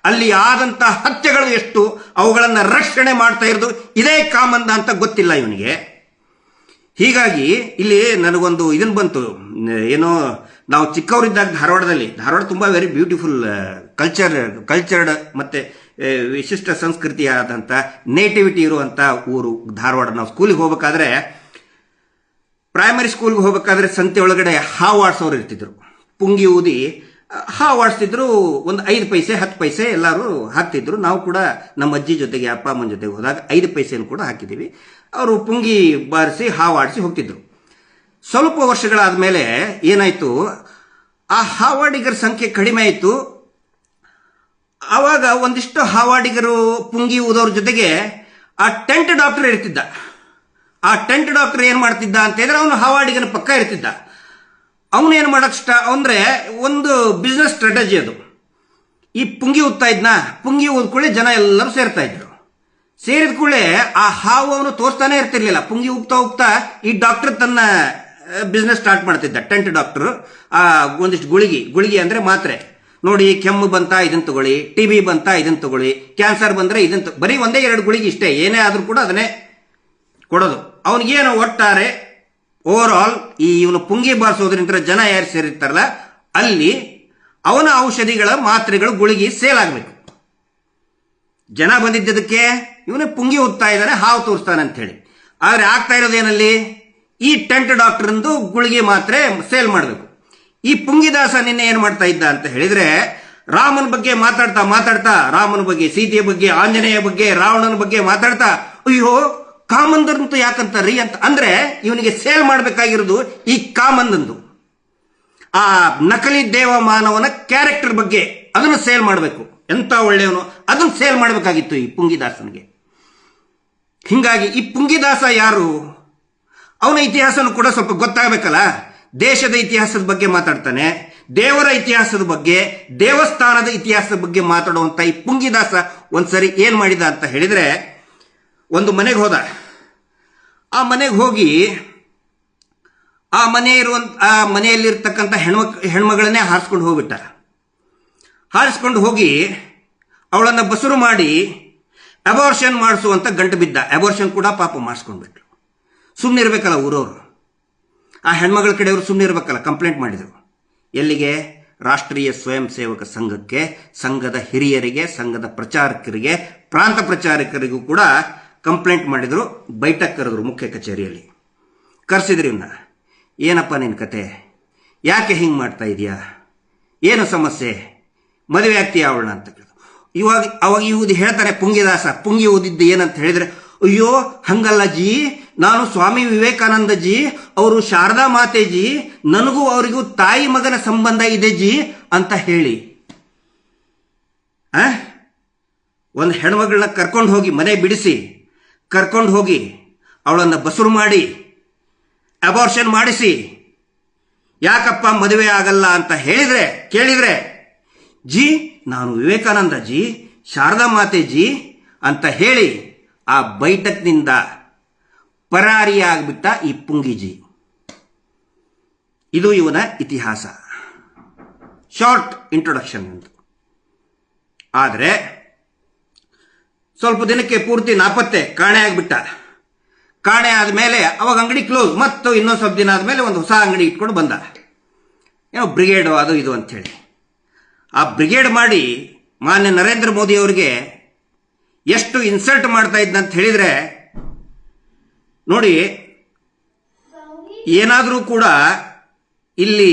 ಅಲ್ಲಿ ಆದಂತ ಹತ್ಯೆಗಳು ಎಷ್ಟು, ಅವುಗಳನ್ನ ರಕ್ಷಣೆ ಮಾಡ್ತಾ ಇರೋದು ಇದೇ ಕಾಮಂದ ಅಂತ ಗೊತ್ತಿಲ್ಲ ಇವನಿಗೆ. ಹೀಗಾಗಿ ಇಲ್ಲಿ ನನಗೊಂದು ಇದನ್ ಬಂತು, ಏನೋ ನಾವು ಚಿಕ್ಕವರಿದ್ದಾಗ ಧಾರವಾಡ ತುಂಬಾ ವೆರಿ ಬ್ಯೂಟಿಫುಲ್ ಕಲ್ಚರ್ಡ್ ಮತ್ತೆ ವಿಶಿಷ್ಟ ಸಂಸ್ಕೃತಿಯಾದಂಥ ನೇಟಿವಿಟಿ ಇರುವಂತ ಊರು ಧಾರವಾಡ. ನಾವು ಸ್ಕೂಲಿಗೆ ಹೋಗ್ಬೇಕಾದ್ರೆ, ಪ್ರೈಮರಿ ಸ್ಕೂಲ್ಗೆ ಹೋಗ್ಬೇಕಾದ್ರೆ ಸಂತೆ ಒಳಗಡೆ ಹಾವು ಆಡ್ಸೋರು ಇರ್ತಿದ್ರು. ಪುಂಗಿ ಊದಿ ಹಾವು ಆಡಿಸ್ತಿದ್ರು. ಒಂದು 5 ಪೈಸೆ 10 ಪೈಸೆ ಎಲ್ಲರೂ ಹಾಕ್ತಿದ್ರು. ನಾವು ಕೂಡ ನಮ್ಮ ಅಜ್ಜಿ ಜೊತೆಗೆ ಅಪ್ಪ ಅಮ್ಮನ ಜೊತೆಗೆ ಹೋದಾಗ 5 ಪೈಸೆಯನ್ನು ಕೂಡ ಹಾಕಿದ್ದೀವಿ. ಅವರು ಪುಂಗಿ ಬಾರಿಸಿ ಹಾವು ಆಡಿಸಿ ಹೋಗ್ತಿದ್ರು. ಸ್ವಲ್ಪ ವರ್ಷಗಳಾದ ಮೇಲೆ ಏನಾಯ್ತು, ಆ ಹಾವಾಡಿಗರ ಸಂಖ್ಯೆ ಕಡಿಮೆ ಆಯಿತು. ಆವಾಗ ಒಂದಿಷ್ಟು ಹಾವಾಡಿಗರು ಪುಂಗಿ ಊದೋರ ಜೊತೆಗೆ ಆ ಟೆಂಟ್ ಡಾಕ್ಟರ್ ಇರ್ತಿದ್ದ. ಆ ಟೆಂಟ್ ಡಾಕ್ಟರ್ ಏನ್ ಮಾಡ್ತಿದ್ದ ಅಂತ ಹೇಳಿದ್ರೆ, ಅವನು ಹಾವಾಡಿಗನ ಪಕ್ಕ ಇರ್ತಿದ್ದ. ಅವನೇನು ಮಾಡಕ್ ಅಂದ್ರೆ ಒಂದು ಬಿಸ್ನೆಸ್ ಸ್ಟ್ರಾಟಜಿ ಅದು. ಈ ಪುಂಗಿ ಊದ್ತಾ ಇದ್ನ, ಪುಂಗಿ ಊದ್ ಕೂಡಲೇ ಜನ ಎಲ್ಲರೂ ಸೇರ್ತಾ ಇದ್ರು. ಸೇರಿದ ಕೂಡಲೇ ಆ ಹಾವು ಅವನು ತೋರಿಸ್ತಾನೆ ಇರ್ತಿರ್ಲಿಲ್ಲ. ಪುಂಗಿ ಉಗ್ತಾ ಈ ಡಾಕ್ಟರ್ ತನ್ನ ಬಿಸ್ನೆಸ್ ಸ್ಟಾರ್ಟ್ ಮಾಡ್ತಿದ್ದ. ಟೆಂಟ್ ಡಾಕ್ಟರ್ ಆ ಒಂದಿಷ್ಟು ಗುಳಿಗೆ ಅಂದ್ರೆ ಮಾತ್ರೆ, ನೋಡಿ ಕೆಮ್ಮು ಬಂತ ಇದನ್ನ ತಗೊಳ್ಳಿ, ಟಿಬಿ ಬಂತ ಇದನ್ನ ತಗೊಳ್ಳಿ, ಕ್ಯಾನ್ಸರ್ ಬಂದ್ರೆ ಇದನ್ನ ಬರೀ 1-2 ಗುಳಿಗೆ ಇಷ್ಟೇ, ಏನೇ ಆದ್ರೂ ಕೂಡ ಅದನ್ನೇ ಕೊಡೋದು. ಅವನಿಗೇನು ಒಟ್ಟಾರೆ ಓವರ್ ಆಲ್ ಈ ಇವನು ಪುಂಗಿ ಬಾರಿಸೋದ್ರಿಂದ ಜನ ಯಾರು ಸೇರಿರ್ತಾರಲ್ಲ ಅಲ್ಲಿ ಅವನ ಔಷಧಿಗಳ ಮಾತ್ರೆಗಳು ಗುಳಿಗೆ ಸೇಲ್ ಆಗ್ಬೇಕು. ಜನ ಬಂದಿದ್ದಕ್ಕೆ ಇವನೇ ಪುಂಗಿ ಉತ್ತಾ ಇದ್ದಾನೆ, ಹಾವು ತೋರಿಸ್ತಾನೆ ಅಂತ ಹೇಳಿ. ಆದ್ರೆ ಆಗ್ತಾ ಇರೋದೇನಲ್ಲಿ, ಈ ಟೆಂಟ್ ಡಾಕ್ಟರ್ ಗುಳಿಗೆ ಮಾತ್ರೆ ಸೇಲ್ ಮಾಡಬೇಕು. ಈ ಪುಂಗಿದಾಸ ನಿನ್ನೆ ಏನ್ ಮಾಡ್ತಾ ಇದ್ದ ಅಂತ ಹೇಳಿದ್ರೆ, ರಾಮನ ಬಗ್ಗೆ ಮಾತಾಡ್ತಾ ರಾಮನ ಬಗ್ಗೆ, ಸೀತೆಯ ಬಗ್ಗೆ, ಆಂಜನೇಯ ಬಗ್ಗೆ, ರಾವಣನ ಬಗ್ಗೆ ಮಾತಾಡ್ತಾ, ಅಯ್ಯೋ ಕಾಮಂದಂತ ಯಾಕಂತಾರ್ರಿ ಅಂತ ಅಂದ್ರೆ, ಇವನಿಗೆ ಸೇಲ್ ಮಾಡಬೇಕಾಗಿರೋದು ಈ ಕಾಮಂದಂದು, ಆ ನಕಲಿ ದೇವ ಮಾನವನ ಕ್ಯಾರೆಕ್ಟರ್ ಬಗ್ಗೆ ಅದನ್ನು ಸೇಲ್ ಮಾಡಬೇಕು. ಎಂತ ಒಳ್ಳೆಯವನು, ಅದನ್ನು ಸೇಲ್ ಮಾಡಬೇಕಾಗಿತ್ತು ಈ ಪುಂಗಿದಾಸನಿಗೆ. ಹಿಂಗಾಗಿ ಈ ಪುಂಗಿದಾಸ ಯಾರು, ಅವನ ಇತಿಹಾಸನೂ ಕೂಡ ಸ್ವಲ್ಪ ಗೊತ್ತಾಗಬೇಕಲ್ಲ. ದೇಶದ ಇತಿಹಾಸದ ಬಗ್ಗೆ ಮಾತಾಡ್ತಾನೆ, ದೇವರ ಇತಿಹಾಸದ ಬಗ್ಗೆ, ದೇವಸ್ಥಾನದ ಇತಿಹಾಸದ ಬಗ್ಗೆ ಮಾತಾಡುವಂತ ಈ ಪುಂಗಿದಾಸ ಒಂದ್ಸರಿ ಏನ್ ಮಾಡಿದ ಅಂತ ಹೇಳಿದ್ರೆ, ಒಂದು ಮನೆಗೆ ಹೋದ. ಆ ಮನೆಗೆ ಹೋಗಿ ಆ ಮನೆಯಲ್ಲಿರ್ತಕ್ಕಂಥ ಹೆಣ್ಮಗಳನ್ನೇ ಹಾರಿಸ್ಕೊಂಡು ಹೋಗ್ಬಿಟ್ಟ. ಹಾರಿಸ್ಕೊಂಡು ಹೋಗಿ ಅವಳನ್ನ ಬಸುರು ಮಾಡಿ ಅಬಾರ್ಷನ್ ಮಾಡಿಸುವಂತ ಗಂಟು ಬಿದ್ದ. ಅಬಾರ್ಷನ್ ಕೂಡ ಪಾಪ ಮಾಡಿಸ್ಕೊಂಡ್ಬಿಟ್ರು. ಸುಮ್ಮನೆ ಇರ್ಬೇಕಲ್ಲ ಊರವರು, ಆ ಹೆಣ್ಮಗಳ ಕಡೆಯವರು ಸುಮ್ಮನೆ ಇರ್ಬೇಕಲ್ಲ. ಕಂಪ್ಲೇಂಟ್ ಮಾಡಿದರು. ಎಲ್ಲಿಗೆ? ರಾಷ್ಟ್ರೀಯ ಸ್ವಯಂ ಸೇವಕ ಸಂಘಕ್ಕೆ, ಸಂಘದ ಹಿರಿಯರಿಗೆ, ಸಂಘದ ಪ್ರಚಾರಕರಿಗೆ, ಪ್ರಾಂತ ಪ್ರಚಾರಕರಿಗೂ ಕೂಡ ಕಂಪ್ಲೇಂಟ್ ಮಾಡಿದ್ರು. ಬೈಠಕ್ ಕರೆದ್ರು ಮುಖ್ಯ ಕಚೇರಿಯಲ್ಲಿ. ಕರೆಸಿದ್ರು ಇವನ್ನ. ಏನಪ್ಪ ನಿನ್ನ ಕತೆ, ಯಾಕೆ ಹಿಂಗೆ ಮಾಡ್ತಾ ಇದೀಯಾ, ಏನು ಸಮಸ್ಯೆ, ಮದುವೆ ಆಗ್ತೀಯ ಅವಳನ್ನ ಅಂತ ಕೇಳಿದ್ರು. ಅವಾಗ ಇವ್ದು ಹೇಳ್ತಾರೆ ಪುಂಗಿದಾಸ, ಪುಂಗಿ ಓದಿದ್ದು ಏನಂತ ಹೇಳಿದ್ರೆ, ಅಯ್ಯೋ ಹಂಗಲ್ಲ ಜಿ, ನಾನು ಸ್ವಾಮಿ ವಿವೇಕಾನಂದ ಜಿ, ಅವರು ಶಾರದಾ ಮಾತೇಜಿ, ನನಗೂ ಅವರಿಗೂ ತಾಯಿ ಮಗನ ಸಂಬಂಧ ಇದೆ ಜಿ ಅಂತ ಹೇಳಿ ಒಂದು ಹೆಣ್ಮಗಳನ್ನ ಕರ್ಕೊಂಡು ಹೋಗಿ, ಮನೆ ಬಿಡಿಸಿ ಕರ್ಕೊಂಡು ಹೋಗಿ ಅವಳನ್ನ ಬಸುರು ಮಾಡಿ ಅಬಾರ್ಷನ್ ಮಾಡಿಸಿ, ಯಾಕಪ್ಪ ಮದುವೆ ಆಗಲ್ಲ ಅಂತ ಕೇಳಿದ್ರೆ ಜಿ ನಾನು ವಿವೇಕಾನಂದ ಜಿ, ಶಾರದಾ ಮಾತೆ ಜಿ ಅಂತ ಹೇಳಿ ಆ ಬೈಠಕ್ನಿಂದ ಪರಾರಿಯಾಗ್ಬಿಟ್ಟ ಈ ಪುಂಗಿಜಿ. ಇದು ಇವನ ಇತಿಹಾಸ, ಶಾರ್ಟ್ ಇಂಟ್ರೊಡಕ್ಷನ್. ಆದರೆ ಸ್ವಲ್ಪ ದಿನಕ್ಕೆ ಪೂರ್ತಿ ನಾಪತ್ತೆ, ಕಾಣೆ ಆಗ್ಬಿಟ್ಟ. ಕಾಣೆ ಆದ್ಮೇಲೆ ಅವಾಗ ಅಂಗಡಿ ಕ್ಲೋಸ್. ಮತ್ತು ಇನ್ನೊಂದು ಸ್ವಲ್ಪ ದಿನ ಆದ್ಮೇಲೆ ಒಂದು ಹೊಸ ಅಂಗಡಿ ಇಟ್ಕೊಂಡು ಬಂದ. ಏನೋ ಬ್ರಿಗೇಡ್ ಅದು ಇದು ಅಂತ ಹೇಳಿ ಆ ಬ್ರಿಗೇಡ್ ಮಾಡಿ ಮಾನ್ಯ ನರೇಂದ್ರ ಮೋದಿ ಅವರಿಗೆ ಎಷ್ಟು ಇನ್ಸಲ್ಟ್ ಮಾಡ್ತಾ ಇದ್ದಂತ ಹೇಳಿದ್ರೆ ನೋಡಿ. ಏನಾದರೂ ಕೂಡ ಇಲ್ಲಿ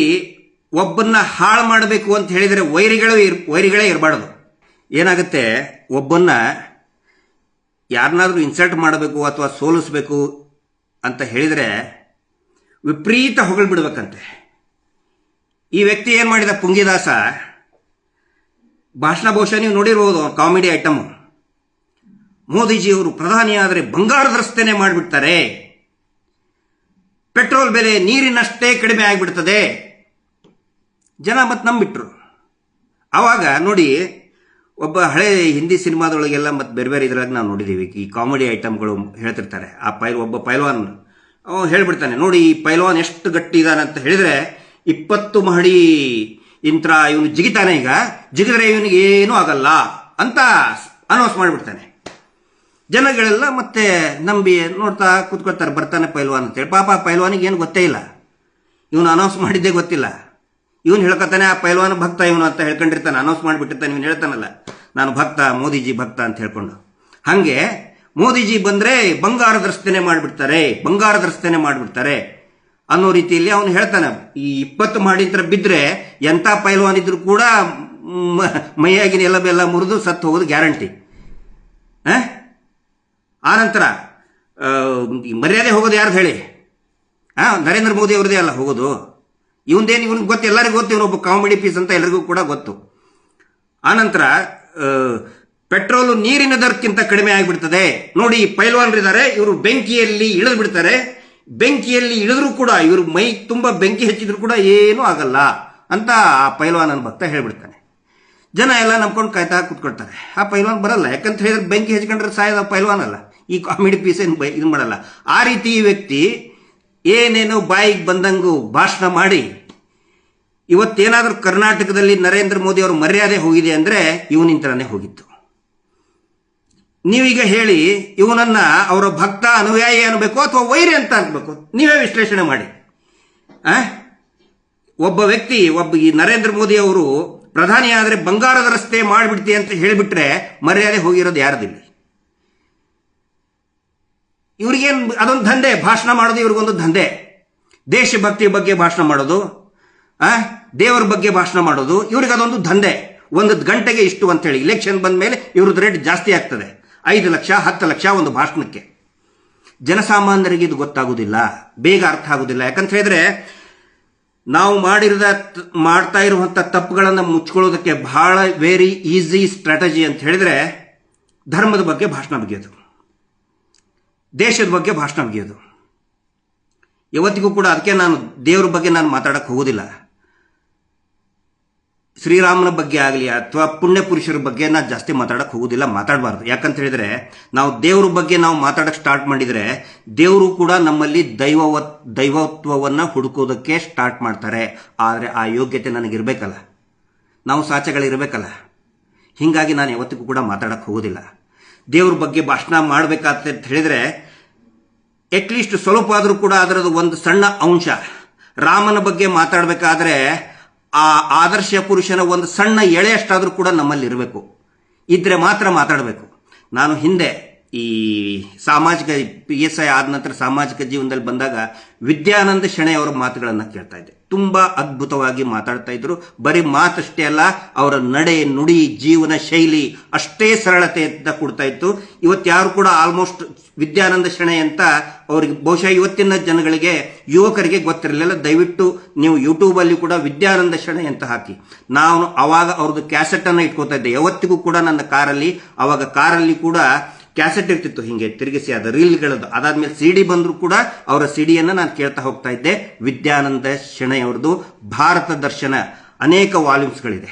ಒಬ್ಬನ್ನ ಹಾಳು ಮಾಡಬೇಕು ಅಂತ ಹೇಳಿದರೆ ವೈರಿಗಳೇ ಇರಬಾರ್ದು. ಏನಾಗುತ್ತೆ, ಒಬ್ಬನ್ನ ಯಾರನ್ನಾದ್ರೂ ಇನ್ಸಲ್ಟ್ ಮಾಡಬೇಕು ಅಥವಾ ಸೋಲಿಸಬೇಕು ಅಂತ ಹೇಳಿದರೆ ವಿಪರೀತ ಹೊಗಳು ಬಿಡ್ಬೇಕಂತೆ. ಈ ವ್ಯಕ್ತಿ ಏನು ಮಾಡಿದ, ಪುಂಗಿದಾಸ ಭಾಷಣ ಬಹುಶಃ ನೀವು ನೋಡಿರ್ಬೋದು, ಕಾಮಿಡಿ ಐಟಮ್. ಮೋದಿಜಿಯವರು ಪ್ರಧಾನಿಯಾದರೆ ಬಂಗಾರದ ರಸ್ತೆನೆ ಮಾಡಿಬಿಡ್ತಾರೆ, ಪೆಟ್ರೋಲ್ ಬೆಲೆ ನೀರಿನಷ್ಟೇ ಕಡಿಮೆ ಆಗಿಬಿಡ್ತದೆ. ಜನ ಮತ್ತೆ ನಂಬಿಟ್ರು. ಆವಾಗ ನೋಡಿ, ಒಬ್ಬ ಹಳೆ ಹಿಂದಿ ಸಿನಿಮಾದೊಳಗೆಲ್ಲ ಮತ್ತೆ ಬೇರೆ ಬೇರೆ ಇದ್ರಾಗ ನಾವು ನೋಡಿದ್ದೀವಿ, ಈ ಕಾಮಿಡಿ ಐಟಮ್ಗಳು ಹೇಳ್ತಿರ್ತಾರೆ. ಒಬ್ಬ ಪೈಲ್ವಾನ್ ಹೇಳ್ಬಿಡ್ತಾನೆ, ನೋಡಿ ಈ ಪೈಲ್ವಾನ್ ಎಷ್ಟು ಗಟ್ಟಿ ಇದಾನೆ ಅಂತ ಹೇಳಿದ್ರೆ 20 ಮಹಡಿ ಇಂತ್ರ ಇವನು ಜಿಗಿತಾನೆ, ಈಗ ಜಿಗಿದ್ರೆ ಇವನಿಗೆ ಏನೂ ಆಗಲ್ಲ ಅಂತ ಅನೌನ್ಸ್ ಮಾಡಿಬಿಡ್ತಾನೆ. ಜನಗಳೆಲ್ಲ ಮತ್ತೆ ನಂಬಿ ನೋಡ್ತಾ ಕೂತ್ಕೊಳ್ತಾರೆ, ಬರ್ತಾನೆ ಪೈಲ್ವಾನ್ ಅಂತೇಳಿ. ಪಾಪ ಪೈಲ್ವಾನಿಗೆ ಏನು ಗೊತ್ತೇ ಇಲ್ಲ, ಇವನು ಅನೌನ್ಸ್ ಮಾಡಿದ್ದೇ ಗೊತ್ತಿಲ್ಲ. ಇವನು ಹೇಳ್ಕೊತಾನೆ, ಆ ಪೈಲ್ವಾನ ಭಕ್ತ ಇವನು ಅಂತ ಹೇಳ್ಕೊಂಡಿರ್ತಾನೆ, ಅನೌನ್ಸ್ ಮಾಡಿಬಿಟ್ಟಿರ್ತಾನೆ. ಇವನು ಹೇಳ್ತಾನಲ್ಲ, ನಾನು ಭಕ್ತ, ಮೋದಿಜಿ ಭಕ್ತ ಅಂತ ಹೇಳ್ಕೊಂಡು. ಹಾಗೆ ಮೋದಿಜಿ ಬಂದ್ರೆ ಬಂಗಾರದ ರಸ್ತೆನೆ ಮಾಡಿಬಿಡ್ತಾರೆ ಅನ್ನೋ ರೀತಿಯಲ್ಲಿ ಅವನು ಹೇಳ್ತಾನೆ. ಈ 20 ಮಹಡಿ ಬಿದ್ದರೆ ಎಂಥ ಪೈಲ್ವಾನ್ ಇದ್ರು ಕೂಡ ಮೈಯಾಗಿನ ಎಲ್ಲ ಮುರಿದು ಸತ್ತು ಹೋಗೋದು ಗ್ಯಾರಂಟಿ. ಆನಂತರ ಮರ್ಯಾದೆ ಹೋಗೋದು ಯಾರ್ದು ಹೇಳಿ? ನರೇಂದ್ರ ಮೋದಿ ಅವ್ರದೇ ಅಲ್ಲ ಹೋಗೋದು. ಇವನಿಗೆ ಗೊತ್ತು, ಎಲ್ಲರಿಗೂ ಗೊತ್ತು, ಇವನೊಬ್ಬ ಕಾಮಿಡಿ ಪೀಸ್ ಅಂತ ಎಲ್ಲರಿಗೂ ಕೂಡ ಗೊತ್ತು. ಆನಂತರ ಪೆಟ್ರೋಲು ನೀರಿನ ದರಕ್ಕಿಂತ ಕಡಿಮೆ ಆಗಿಬಿಡ್ತದೆ. ನೋಡಿ, ಪೈಲ್ವಾನ್ರಿದ್ದಾರೆ, ಇವರು ಬೆಂಕಿಯಲ್ಲಿ ಇಳಿದು ಬಿಡ್ತಾರೆ. ಬೆಂಕಿಯಲ್ಲಿ ಇಳಿದ್ರು ಕೂಡ ಇವರು ಮೈ ತುಂಬ ಬೆಂಕಿ ಹಚ್ಚಿದ್ರು ಕೂಡ ಏನೂ ಆಗಲ್ಲ ಅಂತ ಆ ಪೈಲ್ವಾನನ ಭಕ್ತ ಹೇಳ್ಬಿಡ್ತಾನೆ. ಜನ ಎಲ್ಲ ನಂಬ್ಕೊಂಡು ಕಾಯ್ತಾ ಕೂತ್ಕೊಳ್ತಾರೆ. ಆ ಪೈಲ್ವಾನ್ ಬರಲ್ಲ, ಯಾಕಂತ ಹೇಳಿದ್ರೆ ಬೆಂಕಿ ಹಚ್ಕೊಂಡ್ರೆ ಸಾಯದ ಪೈಲ್ವಾನ್ ಅಲ್ಲ, ಈ ಕಾಮಿಡಿ ಪೀಸ್ ಏನು ಇದು ಮಾಡಲ್ಲ. ಆ ರೀತಿ ಈ ವ್ಯಕ್ತಿ ಏನೇನೋ ಬಾಯಿಗೆ ಬಂದಂಗೂ ಭಾಷಣ ಮಾಡಿ ಇವತ್ತೇನಾದ್ರೂ ಕರ್ನಾಟಕದಲ್ಲಿ ನರೇಂದ್ರ ಮೋದಿ ಅವರ ಮರ್ಯಾದೆ ಹೋಗಿದೆ ಅಂದ್ರೆ ಇವನಿಂತರನೇ ಹೋಗಿತ್ತು. ನೀವೀಗ ಹೇಳಿ, ಇವನನ್ನ ಅವರ ಭಕ್ತ ಅನುಯಾಯಿ ಅನ್ಬೇಕು ಅಥವಾ ವೈರಿ ಅಂತ ಅನ್ಬೇಕು? ನೀವೇ ವಿಶ್ಲೇಷಣೆ ಮಾಡಿ. ಒಬ್ಬ ವ್ಯಕ್ತಿ, ಈ ನರೇಂದ್ರ ಮೋದಿ ಅವರು ಪ್ರಧಾನಿ ಆದರೆ ಬಂಗಾರದ ರಸ್ತೆ ಮಾಡಿಬಿಡ್ತಿ ಅಂತ ಹೇಳಿಬಿಟ್ರೆ ಮರ್ಯಾದೆ ಹೋಗಿರೋದು ಯಾರದಿಲ್ಲ. ಇವ್ರಿಗೇನು ಅದೊಂದು ದಂಧೆ, ಭಾಷಣ ಮಾಡೋದು ಇವ್ರಿಗೊಂದು ದಂಧೆ. ದೇಶಭಕ್ತಿ ಬಗ್ಗೆ ಭಾಷಣ ಮಾಡೋದು, ದೇವರ ಬಗ್ಗೆ ಭಾಷಣ ಮಾಡೋದು, ಇವ್ರಿಗೆ ಅದೊಂದು ದಂಧೆ. 1 ಗಂಟೆಗೆ ಇಷ್ಟು ಅಂತ ಹೇಳಿ. ಇಲೆಕ್ಷನ್ ಬಂದ ಮೇಲೆ ಇವ್ರದ್ದು ರೇಟ್ ಜಾಸ್ತಿ ಆಗ್ತದೆ, 5 ಲಕ್ಷ 10 ಲಕ್ಷ ಒಂದು ಭಾಷಣಕ್ಕೆ. ಜನಸಾಮಾನ್ಯರಿಗೆ ಇದು ಗೊತ್ತಾಗುವುದಿಲ್ಲ, ಬೇಗ ಅರ್ಥ ಆಗುವುದಿಲ್ಲ. ಯಾಕಂತ ಹೇಳಿದ್ರೆ ನಾವು ಮಾಡ್ತಾ ಇರುವಂಥ ತಪ್ಪುಗಳನ್ನು ಮುಚ್ಕೊಳ್ಳೋದಕ್ಕೆ ಬಹಳ ವೆರಿ ಈಸಿ ಸ್ಟ್ರಾಟಜಿ ಅಂತ ಹೇಳಿದ್ರೆ ಧರ್ಮದ ಬಗ್ಗೆ ಭಾಷಣ ಬಗೆಯೋದು, ದೇಶದ ಬಗ್ಗೆ ಭಾಷಣ ಬಗೆಯೋದು. ಇವತ್ತಿಗೂ ಕೂಡ ಅದಕ್ಕೆ ನಾನು ದೇವರ ಬಗ್ಗೆ ನಾನು ಮಾತಾಡಕ್ಕೆ ಹೋಗೋದಿಲ್ಲ. ಶ್ರೀರಾಮನ ಬಗ್ಗೆ ಆಗಲಿ ಅಥವಾ ಪುಣ್ಯ ಪುರುಷರ ಬಗ್ಗೆ ನಾನು ಜಾಸ್ತಿ ಮಾತಾಡಕ್ಕೆ ಹೋಗೋದಿಲ್ಲ, ಮಾತಾಡಬಾರ್ದು. ಯಾಕಂತ ಹೇಳಿದ್ರೆ ನಾವು ದೇವ್ರ ಬಗ್ಗೆ ನಾವು ಮಾತಾಡಕ್ಕೆ ಸ್ಟಾರ್ಟ್ ಮಾಡಿದರೆ ದೇವರು ಕೂಡ ನಮ್ಮಲ್ಲಿ ದೈವತ್ವವನ್ನು ಹುಡುಕೋದಕ್ಕೆ ಸ್ಟಾರ್ಟ್ ಮಾಡ್ತಾರೆ. ಆದರೆ ಆ ಯೋಗ್ಯತೆ ನನಗಿರ್ಬೇಕಲ್ಲ, ನಾವು ಸಾಚೆಗಳಿರ್ಬೇಕಲ್ಲ. ಹೀಗಾಗಿ ನಾನು ಯಾವತ್ತಿಗೂ ಕೂಡ ಮಾತಾಡಕ್ಕೆ ಹೋಗೋದಿಲ್ಲ. ದೇವ್ರ ಬಗ್ಗೆ ಭಾಷಣ ಮಾಡಬೇಕಂತ ಹೇಳಿದ್ರೆ ಅಟ್ಲೀಸ್ಟ್ ಸ್ವಲ್ಪ ಆದರೂ ಕೂಡ ಅದರದ್ದು ಒಂದು ಸಣ್ಣ ಅಂಶ. ರಾಮನ ಬಗ್ಗೆ ಮಾತಾಡಬೇಕಾದ್ರೆ ಆ ಆದರ್ಶ ಪುರುಷನ ಒಂದು ಸಣ್ಣ ಎಳೆಯಷ್ಟಾದರೂ ಕೂಡ ನಮ್ಮಲ್ಲಿ ಇರಬೇಕು, ಇದ್ರೆ ಮಾತ್ರ ಮಾತಾಡಬೇಕು. ನಾನು ಹಿಂದೆ ಈ ಸಾಮಾಜಿಕ PSI ಆದ ನಂತರ ಸಾಮಾಜಿಕ ಜೀವನದಲ್ಲಿ ಬಂದಾಗ ವಿದ್ಯಾನಂದ ಶೆಣೈ ಅವರ ಮಾತುಗಳನ್ನು ಕೇಳ್ತಾ ಇದ್ದೆ. ತುಂಬಾ ಅದ್ಭುತವಾಗಿ ಮಾತಾಡ್ತಾ ಇದ್ರು. ಬರೀ ಮಾತಷ್ಟೇ ಅಲ್ಲ, ಅವರ ನಡೆ ನುಡಿ ಜೀವನ ಶೈಲಿ ಅಷ್ಟೇ ಸರಳತೆಯಿಂದ ಕೊಡ್ತಾ ಇತ್ತು. ಇವತ್ತು ಯಾರು ಕೂಡ ಆಲ್ಮೋಸ್ಟ್ ವಿದ್ಯಾನಂದ ಶೆಣೈ ಅಂತ ಅವ್ರಿಗೆ ಬಹುಶಃ ಇವತ್ತಿನ ಜನಗಳಿಗೆ ಯುವಕರಿಗೆ ಗೊತ್ತಿರಲಿಲ್ಲ. ದಯವಿಟ್ಟು ನೀವು ಯೂಟ್ಯೂಬ್ ಅಲ್ಲಿ ಕೂಡ ವಿದ್ಯಾನಂದ ಶೆಣೈ ಅಂತ ಹಾಕಿ. ನಾನು ಅವಾಗ ಅವ್ರದ್ದು ಕ್ಯಾಸೆಟ್ ಅನ್ನ ಇಟ್ಕೋತಾ ಇದ್ದೆ ಯಾವತ್ತಿಗೂ ಕೂಡ ನನ್ನ ಕಾರಲ್ಲಿ. ಅವಾಗ ಕಾರಲ್ಲಿ ಕೂಡ ಕ್ಯಾಸೆಟ್ ಇರ್ತಿತ್ತು, ಹಿಂಗೆ ತಿರುಗಿಸಿ ಅದು ರೀಲ್ಗಳದ್ದು. ಅದಾದ್ಮೇಲೆ CD ಬಂದ್ರು ಕೂಡ ಅವರ CDಯನ್ನು ನಾನು ಕೇಳ್ತಾ ಹೋಗ್ತಾ ಇದ್ದೆ. ವಿದ್ಯಾನಂದ ಶೆಣೈ ಅವ್ರದ್ದು ಭಾರತ ದರ್ಶನ ಅನೇಕ ವಾಲ್ಯೂಮ್ಸ್ಗಳಿದೆ,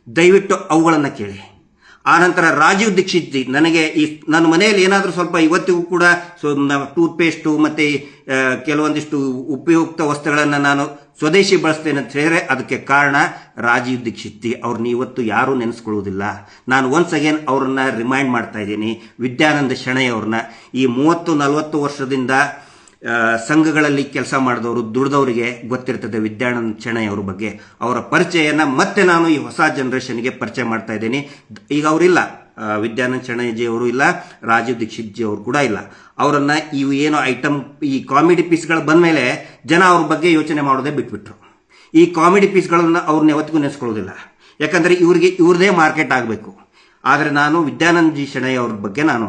ದಯವಿಟ್ಟು ಅವುಗಳನ್ನು ಕೇಳಿ. ಆನಂತರ ರಾಜೀವ್ ದೀಕ್ಷಿತ್ ಜಿ, ನನಗೆ ನನ್ನ ಮನೆಯಲ್ಲಿ ಏನಾದರೂ ಸ್ವಲ್ಪ ಇವತ್ತಿಗೂ ಕೂಡ ಟೂತ್ ಪೇಸ್ಟು ಮತ್ತೆ ಕೆಲವೊಂದಿಷ್ಟು ಉಪಯುಕ್ತ ವಸ್ತುಗಳನ್ನು ನಾನು ಸ್ವದೇಶಿ ಬಳಸ್ತೇನೆ ಅಂತ ಹೇಳಿದ್ರೆ ಅದಕ್ಕೆ ಕಾರಣ ರಾಜೀವ್ ದೀಕ್ಷಿತ್ ಜಿ. ಅವ್ರನ್ನ ಇವತ್ತು ಯಾರೂ ನೆನೆಸ್ಕೊಳ್ಳೋದಿಲ್ಲ. ನಾನು ಒನ್ಸ್ ಅಗೇನ್ ಅವ್ರನ್ನ ರಿಮೈಂಡ್ ಮಾಡ್ತಾ ಇದ್ದೀನಿ. ವಿದ್ಯಾನಂದ ಶೆಣೈ ಅವ್ರನ್ನ ಈ 30-40 ವರ್ಷದಿಂದ ಸಂಘಗಳಲ್ಲಿ ಕೆಲಸ ಮಾಡಿದವರು ದುಡಿದವರಿಗೆ ಗೊತ್ತಿರ್ತದೆ ವಿದ್ಯಾನಂದ ಶೆಣೈ ಅವ್ರ ಬಗ್ಗೆ. ಅವರ ಪರಿಚಯನ ಮತ್ತೆ ನಾನು ಈ ಹೊಸ ಜನರೇಷನ್ಗೆ ಪರಿಚಯ ಮಾಡ್ತಾ ಇದ್ದೀನಿ. ಈಗ ಅವರಿಲ್ಲ, ವಿದ್ಯಾನಂದ ಶೆಣೈ ಜಿ ಅವರು ಇಲ್ಲ, ರಾಜೀವ್ ದೀಕ್ಷಿತ್ ಜಿ ಅವರು ಕೂಡ ಇಲ್ಲ. ಅವರನ್ನ ಇವು ಏನೋ ಐಟಮ್ ಈ ಕಾಮಿಡಿ ಪೀಸ್ಗಳು ಬಂದ ಮೇಲೆ ಜನ ಅವ್ರ ಬಗ್ಗೆ ಯೋಚನೆ ಮಾಡೋದೇ ಬಿಟ್ಬಿಟ್ರು. ಈ ಕಾಮಿಡಿ ಪೀಸ್ಗಳನ್ನು ಅವ್ರನ್ನ ಯಾವತ್ತಿಗೂ ನೆನೆಸ್ಕೊಳ್ಳೋದಿಲ್ಲ. ಯಾಕಂದರೆ ಇವ್ರದೇ ಮಾರ್ಕೆಟ್ ಆಗಬೇಕು. ಆದರೆ ನಾನು ವಿದ್ಯಾನಂದ ಜಿ ಶೆಣೈ ಅವ್ರ ಬಗ್ಗೆ ನಾನು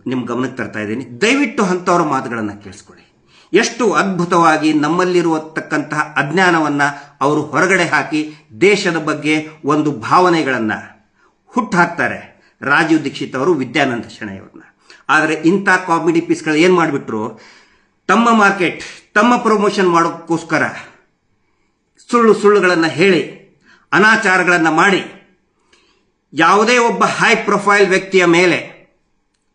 ನಿಮ್ಮ ಗಮನಕ್ಕೆ ತರ್ತಾ ಇದ್ದೀನಿ. ದಯವಿಟ್ಟು ಅಂಥವ್ರ ಮಾತುಗಳನ್ನು ಕೇಳಿಸ್ಕೊಳ್ಳಿ. ಎಷ್ಟು ಅದ್ಭುತವಾಗಿ ನಮ್ಮಲ್ಲಿರುವತಕ್ಕಂತಹ ಅಜ್ಞಾನವನ್ನು ಅವರು ಹೊರಗಡೆ ಹಾಕಿ ದೇಶದ ಬಗ್ಗೆ ಒಂದು ಭಾವನೆಗಳನ್ನು ಹುಟ್ಟುಹಾಕ್ತಾರೆ. ರಾಜೀವ್ ದೀಕ್ಷಿತ್ ಅವರು ವಿದ್ಯಾನಂದ ಶೆಣೈ ಅವ್ರನ್ನ. ಆದರೆ ಇಂಥ ಕಾಮಿಡಿ ಪೀಸ್ಗಳು ಏನು ಮಾಡಿಬಿಟ್ರು, ತಮ್ಮ ಮಾರ್ಕೆಟ್, ತಮ್ಮ ಪ್ರಮೋಷನ್ ಮಾಡೋಕ್ಕೋಸ್ಕರ ಸುಳ್ಳುಗಳನ್ನು ಹೇಳಿ, ಅನಾಚಾರಗಳನ್ನು ಮಾಡಿ, ಯಾವುದೇ ಒಬ್ಬ ಹೈ ಪ್ರೊಫೈಲ್ ವ್ಯಕ್ತಿಯ ಮೇಲೆ,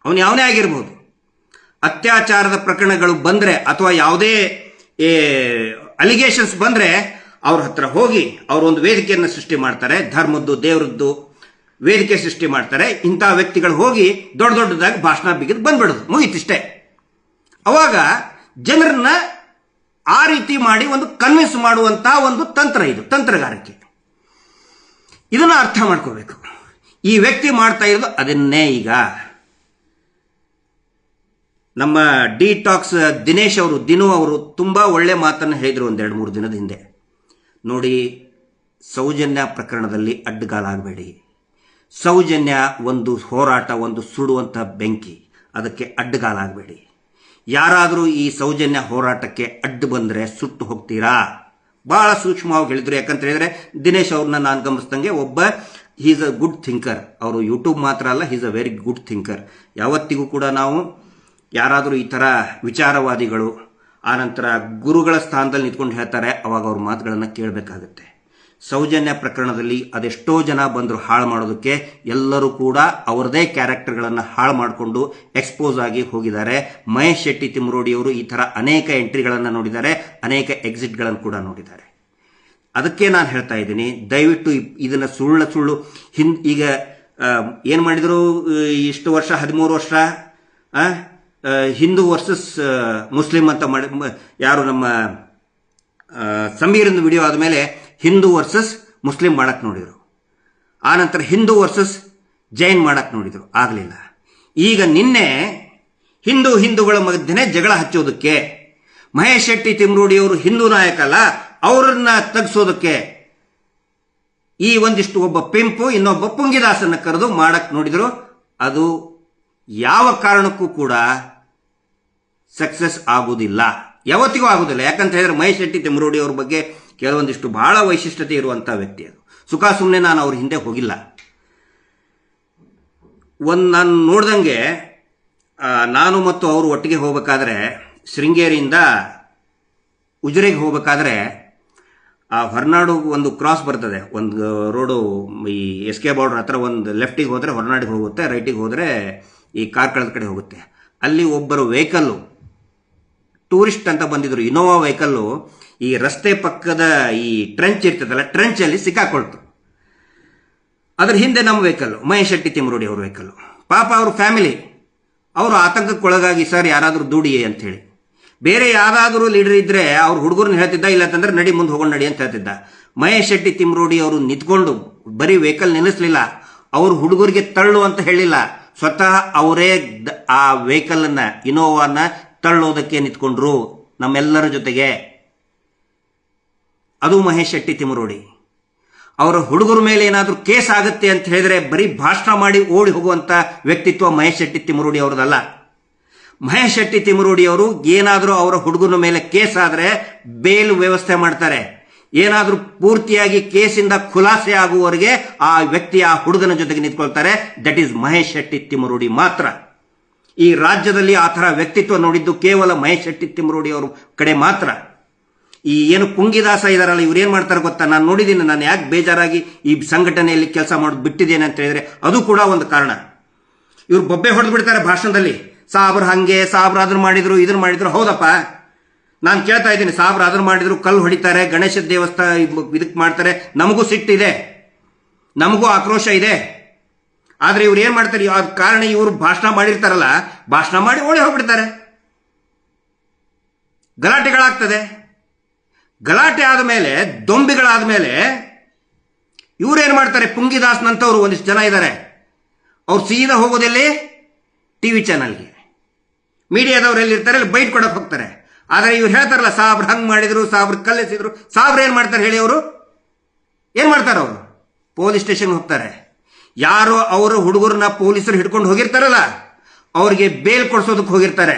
ಅವನು ಯಾವನೇ ಆಗಿರ್ಬೋದು, ಅತ್ಯಾಚಾರದ ಪ್ರಕರಣಗಳು ಬಂದರೆ ಅಥವಾ ಯಾವುದೇ ಅಲಿಗೇಷನ್ಸ್ ಬಂದರೆ ಅವ್ರ ಹತ್ರ ಹೋಗಿ ಅವರೊಂದು ವೇದಿಕೆಯನ್ನು ಸೃಷ್ಟಿ ಮಾಡ್ತಾರೆ. ಧರ್ಮದ್ದು, ದೇವರದ್ದು ವೇದಿಕೆ ಸೃಷ್ಟಿ ಮಾಡ್ತಾರೆ. ಇಂಥ ವ್ಯಕ್ತಿಗಳು ಹೋಗಿ ದೊಡ್ಡ ದೊಡ್ಡದಾಗಿ ಭಾಷಣ ಬಿಗಿದು ಬಂದ್ಬಿಡೋದು, ಮುಗೀತಿಷ್ಟೇ. ಅವಾಗ ಜನರನ್ನ ಆ ರೀತಿ ಮಾಡಿ ಒಂದು ಕನ್ವಿನ್ಸ್ ಮಾಡುವಂತ ಒಂದು ತಂತ್ರ, ಇದು ತಂತ್ರಗಾರಿಕೆ. ಇದನ್ನ ಅರ್ಥ ಮಾಡ್ಕೋಬೇಕು. ಈ ವ್ಯಕ್ತಿ ಮಾಡ್ತಾ ಇರೋದು ಅದನ್ನೇ. ಈಗ ನಮ್ಮ ಡಿಟಾಕ್ಸ್ ದಿನೇಶ್ ಅವರು, ದಿನು ಅವರು ತುಂಬಾ ಒಳ್ಳೆ ಮಾತನ್ನು ಹೇಳಿದ್ರು ಒಂದು 2-3 ದಿನದ ಹಿಂದೆ. ನೋಡಿ, ಸೌಜನ್ಯ ಪ್ರಕರಣದಲ್ಲಿ ಅಡ್ಡಗಾಲಾಗಬೇಡಿ. ಸೌಜನ್ಯ ಒಂದು ಹೋರಾಟ, ಒಂದು ಸುಡುವಂಥ ಬೆಂಕಿ, ಅದಕ್ಕೆ ಅಡ್ಡಗಾಲಾಗಬೇಡಿ. ಯಾರಾದರೂ ಈ ಸೌಜನ್ಯ ಹೋರಾಟಕ್ಕೆ ಅಡ್ಡು ಬಂದರೆ ಸುಟ್ಟು ಹೋಗ್ತೀರಾ. ಬಹಳ ಸೂಕ್ಷ್ಮವಾಗಿ ಹೇಳಿದ್ರು. ಯಾಕಂತ ಹೇಳಿದ್ರೆ ದಿನೇಶ್ ಅವ್ರನ್ನ ನಾನು ಗಮನಿಸ್ದಂಗೆ ಒಬ್ಬ ಈಸ್ ಅ ಗುಡ್ ಥಿಂಕರ್. ಅವರು ಯೂಟ್ಯೂಬ್ ಮಾತ್ರ ಅಲ್ಲ, is a very good thinker. ಯಾವತ್ತಿಗೂ ಕೂಡ ನಾವು ಯಾರಾದರೂ ಈ ಥರ ವಿಚಾರವಾದಿಗಳು, ಆನಂತರ ಗುರುಗಳ ಸ್ಥಾನದಲ್ಲಿ ನಿಂತ್ಕೊಂಡು ಹೇಳ್ತಾರೆ, ಅವಾಗ ಅವ್ರ ಮಾತುಗಳನ್ನು ಕೇಳಬೇಕಾಗುತ್ತೆ. ಸೌಜನ್ಯ ಪ್ರಕರಣದಲ್ಲಿ ಅದೆಷ್ಟೋ ಜನ ಬಂದರು ಹಾಳು ಮಾಡೋದಕ್ಕೆ. ಎಲ್ಲರೂ ಕೂಡ ಅವರದೇ ಕ್ಯಾರೆಕ್ಟರ್ಗಳನ್ನು ಹಾಳು ಮಾಡಿಕೊಂಡು ಎಕ್ಸ್ಪೋಸ್ ಆಗಿ ಹೋಗಿದ್ದಾರೆ. ಮಹೇಶ್ ಶೆಟ್ಟಿ ತಿಮ್ಮರೋಡಿಯವರು ಈ ಥರ ಅನೇಕ ಎಂಟ್ರಿಗಳನ್ನು ನೋಡಿದ್ದಾರೆ, ಅನೇಕ ಎಕ್ಸಿಟ್ಗಳನ್ನು ಕೂಡ ನೋಡಿದ್ದಾರೆ. ಅದಕ್ಕೆ ನಾನು ಹೇಳ್ತಾ ಇದ್ದೀನಿ, ದಯವಿಟ್ಟು ಇದನ್ನು ಸುಳ್ಳು ಈಗ ಏನು ಮಾಡಿದರು, ಇಷ್ಟು ವರ್ಷ 13 ವರ್ಷ ಹಿಂದೂ ವರ್ಸಸ್ ಮುಸ್ಲಿಂ ಅಂತ ಮಾಡಿ, ಯಾರು ನಮ್ಮ ಸಮೀರನ್ ವಿಡಿಯೋ ಆದಮೇಲೆ ಹಿಂದೂ ವರ್ಸಸ್ ಮುಸ್ಲಿಂ ಮಾಡಕ್ಕೆ ನೋಡಿದರು. ಆನಂತರ ಹಿಂದೂ ವರ್ಸಸ್ ಜೈನ್ ಮಾಡಕ್ಕೆ ನೋಡಿದರು, ಆಗಲಿಲ್ಲ. ಈಗ ನಿನ್ನೆ ಹಿಂದೂಗಳ ಮಧ್ಯೆ ಜಗಳ ಹಚ್ಚೋದಕ್ಕೆ ಮಹೇಶ್ ಶೆಟ್ಟಿ ತಿಮ್ಮರೋಡಿಯವರು ಹಿಂದೂ ನಾಯಕ ಅಲ್ಲ, ಅವರನ್ನ ತಗ್ಸೋದಕ್ಕೆ ಈ ಒಂದಿಷ್ಟು ಒಬ್ಬ ಪಿಂಪು ಇನ್ನೊಬ್ಬ ಪುಂಗಿದಾಸನ್ನ ಕರೆದು ಮಾಡಕ್ಕೆ ನೋಡಿದರು. ಅದು ಯಾವ ಕಾರಣಕ್ಕೂ ಕೂಡ ಸಕ್ಸಸ್ ಆಗುವುದಿಲ್ಲ, ಯಾವತ್ತಿಗೂ ಆಗುವುದಿಲ್ಲ. ಯಾಕಂತ ಹೇಳಿದ್ರೆ ಮಹೇಶ್ ಶೆಟ್ಟಿ ತಿಮ್ಮರೋಡಿ ಅವ್ರ ಬಗ್ಗೆ ಕೆಲವೊಂದಿಷ್ಟು ಬಹಳ ವೈಶಿಷ್ಟ್ಯತೆ ಇರುವಂತಹ ವ್ಯಕ್ತಿ. ಅದು ಸುಮ್ಮನೆ ನಾನು ಅವ್ರ ಹಿಂದೆ ಹೋಗಿಲ್ಲ. ನಾನು ನೋಡ್ದಂಗೆ ನಾನು ಮತ್ತು ಅವರು ಒಟ್ಟಿಗೆ ಹೋಗಬೇಕಾದ್ರೆ ಶೃಂಗೇರಿಯಿಂದ ಉಜಿರೆಗೆ ಹೋಗಬೇಕಾದ್ರೆ ಆ ಹೊರನಾಡು ಒಂದು ಕ್ರಾಸ್ ಬರ್ತದೆ, ಒಂದು ರೋಡು ಈ SK ಬಾರ್ಡರ್ ಹತ್ರ ಒಂದು ಲೆಫ್ಟಿಗೆ ಹೋದರೆ ಹೊರನಾಡಿಗೆ ಹೋಗುತ್ತೆ, ರೈಟಿಗೆ ಹೋದರೆ ಈ ಕಾರ್ಕಳದ ಕಡೆ ಹೋಗುತ್ತೆ. ಅಲ್ಲಿ ಒಬ್ಬರು ವೆಹಿಕಲ್ಲು ಟೂರಿಸ್ಟ್ ಅಂತ ಬಂದಿದ್ರು, ಇನೋವಾ ವೆಹಿಕಲ್ಲು ಈ ರಸ್ತೆ ಪಕ್ಕದ ಈ ಟ್ರೆಂಚ್ ಇರ್ತದಲ್ಲ, ಟ್ರೆಂಚಲ್ಲಿ ಸಿಕ್ಕಾಕೊಳ್ತು. ಅದ್ರ ಹಿಂದೆ ನಮ್ಮ ವೆಹಿಕಲ್ಲು, ಮಹೇಶ್ ಶೆಟ್ಟಿ ತಿಮ್ಮರೋಡಿ ಅವ್ರ ವೆಹಿಕಲ್ಲು. ಪಾಪ ಅವ್ರ ಫ್ಯಾಮಿಲಿ ಅವರು ಆತಂಕಕ್ಕೊಳಗಾಗಿ, ಸರ್ ಯಾರಾದರೂ ದುಡಿಯೇ ಅಂತ ಹೇಳಿ. ಬೇರೆ ಯಾರಾದರೂ ಲೀಡರ್ ಇದ್ರೆ ಅವ್ರ ಹುಡುಗರನ್ನ ಹೇಳ್ತಿದ್ದ, ಇಲ್ಲ ಅಂತಂದ್ರೆ ನಡಿ ಮುಂದೆ ಹೋಗೋಣ ನಡಿ ಅಂತ ಹೇಳ್ತಿದ್ದ. ಮಹೇಶ್ ಶೆಟ್ಟಿ ತಿಮ್ಮರೋಡಿ ಅವರು ನಿಂತ್ಕೊಂಡು ಬರೀ ವೆಹಿಕಲ್ ನಿಲ್ಲಿಸಲಿಲ್ಲ, ಅವ್ರ ಹುಡುಗರಿಗೆ ತಳ್ಳು ಅಂತ ಹೇಳಿಲ್ಲ, ಸ್ವತಃ ಅವರೇ ಆ ವೆಹಿಕಲ್ ಅನ್ನ, ಇನೋವಾನ ತಳ್ಳೋದಕ್ಕೆ ನಿಂತ್ಕೊಂಡ್ರು ನಮ್ಮೆಲ್ಲರ ಜೊತೆಗೆ. ಅದು ಮಹೇಶ್ ಶೆಟ್ಟಿ ತಿಮ್ಮರೋಡಿ. ಅವರ ಹುಡುಗರ ಮೇಲೆ ಏನಾದರೂ ಕೇಸ್ ಆಗುತ್ತೆ ಅಂತ ಹೇಳಿದ್ರೆ ಬರೀ ಭಾಷಣ ಮಾಡಿ ಓಡಿ ಹೋಗುವಂತ ವ್ಯಕ್ತಿತ್ವ ಮಹೇಶ್ ಶೆಟ್ಟಿ ತಿಮ್ಮರೋಡಿ ಅವರದಲ್ಲ. ಮಹೇಶ್ ಶೆಟ್ಟಿ ತಿಮ್ಮರೋಡಿ ಅವರು ಏನಾದರೂ ಅವರ ಹುಡುಗನ ಮೇಲೆ ಕೇಸ್ ಆದರೆ ಬೇಲ್ ವ್ಯವಸ್ಥೆ ಮಾಡ್ತಾರೆ. ಏನಾದರೂ ಪೂರ್ತಿಯಾಗಿ ಕೇಸಿಂದ ಖುಲಾಸೆ ಆಗುವವರೆಗೆ ಆ ವ್ಯಕ್ತಿ ಆ ಹುಡುಗನ ಜೊತೆಗೆ ನಿಂತ್ಕೊಳ್ತಾರೆ. ದಟ್ ಈಸ್ ಮಹೇಶ್ ಶೆಟ್ಟಿ ತಿಮ್ಮರೋಡಿ ಮಾತ್ರ. ಈ ರಾಜ್ಯದಲ್ಲಿ ಆ ಥರ ವ್ಯಕ್ತಿತ್ವ ನೋಡಿದ್ದು ಕೇವಲ ಮಹೇಶ್ ಶೆಟ್ಟಿ ತಿಮ್ಮರೋಡಿ ಅವ್ರ ಕಡೆ ಮಾತ್ರ. ಈ ಏನು ಪುಂಗಿದಾಸ ಇದಾರಲ್ಲ, ಇವ್ರು ಏನ್ ಮಾಡ್ತಾರೆ ಗೊತ್ತಾ, ನಾನು ನೋಡಿದ್ದೀನಿ. ನಾನು ಯಾಕೆ ಬೇಜಾರಾಗಿ ಈ ಸಂಘಟನೆಯಲ್ಲಿ ಕೆಲಸ ಮಾಡೋದು ಬಿಟ್ಟಿದ್ದೇನೆ ಅಂತ ಹೇಳಿದ್ರೆ ಅದು ಕೂಡ ಒಂದು ಕಾರಣ. ಇವ್ರು ಬೊಬ್ಬೆ ಹೊಡೆದು ಬಿಡ್ತಾರೆ ಭಾಷಣದಲ್ಲಿ. ಸಾಬ್ರು ಹಂಗೆ, ಸಾಬ್ರು ಅದನ್ನ ಮಾಡಿದ್ರು, ಇದನ್ನ ಮಾಡಿದ್ರು. ಹೌದಪ್ಪ, ನಾನು ಕೇಳ್ತಾ ಇದ್ದೀನಿ, ಸಾಬ್ರು ಅದನ್ನ ಮಾಡಿದ್ರು, ಕಲ್ಲು ಹೊಡಿತಾರೆ, ಗಣೇಶ ದೇವಸ್ಥಾನ ಇದಕ್ಕೆ ಮಾಡ್ತಾರೆ. ನಮಗೂ ಸಿಟ್ಟಿದೆ, ನಮಗೂ ಆಕ್ರೋಶ ಇದೆ. ಆದ್ರೆ ಇವ್ರು ಏನ್ ಮಾಡ್ತಾರೆ, ಕಾರಣ ಇವರು ಭಾಷಣ ಮಾಡಿರ್ತಾರಲ್ಲ, ಭಾಷಣ ಮಾಡಿ ಓಡಿ ಹೋಗ್ಬಿಡ್ತಾರೆ. ಗಲಾಟೆಗಳಾಗ್ತದೆ. ಗಲಾಟೆ ಆದ ಮೇಲೆ, ದೊಂಬಿಗಳಾದ ಮೇಲೆ ಇವ್ರೇನ್ ಮಾಡ್ತಾರೆ, ಪುಂಗಿದಾಸ್ ನಂತವರು ಒಂದಿಷ್ಟು ಜನ ಇದ್ದಾರೆ, ಅವ್ರು ಸೀದಾ ಹೋಗೋದಲ್ಲಿ TV ಚಾನಲ್ಗೆ. ಮೀಡಿಯಾದವ್ರು ಎಲ್ಲಿರ್ತಾರೆ ಅಲ್ಲಿ ಬೈಟ್ ಕೊಡಕ್ಕೆ ಹೋಗ್ತಾರೆ. ಆದರೆ ಇವ್ರು ಹೇಳ್ತಾರಲ್ಲ, ಸಾಬ್ರು ಹಂಗ್ ಮಾಡಿದ್ರು, ಸಾಬ್ರು ಕಲ್ಲೆಸಿದ್ರು. ಸಾಬ್ರು ಏನ್ ಮಾಡ್ತಾರೆ ಹೇಳಿ? ಅವರು ಏನ್ ಮಾಡ್ತಾರೆ? ಅವರು ಪೊಲೀಸ್ ಸ್ಟೇಷನ್ ಹೋಗ್ತಾರೆ. ಯಾರು ಅವರು ಹುಡುಗರನ್ನ ಪೊಲೀಸರು ಹಿಡ್ಕೊಂಡು ಹೋಗಿರ್ತಾರಲ್ಲ, ಅವ್ರಿಗೆ ಬೇಲ್ ಕೊಡ್ಸೋದಕ್ಕೆ ಹೋಗಿರ್ತಾರೆ.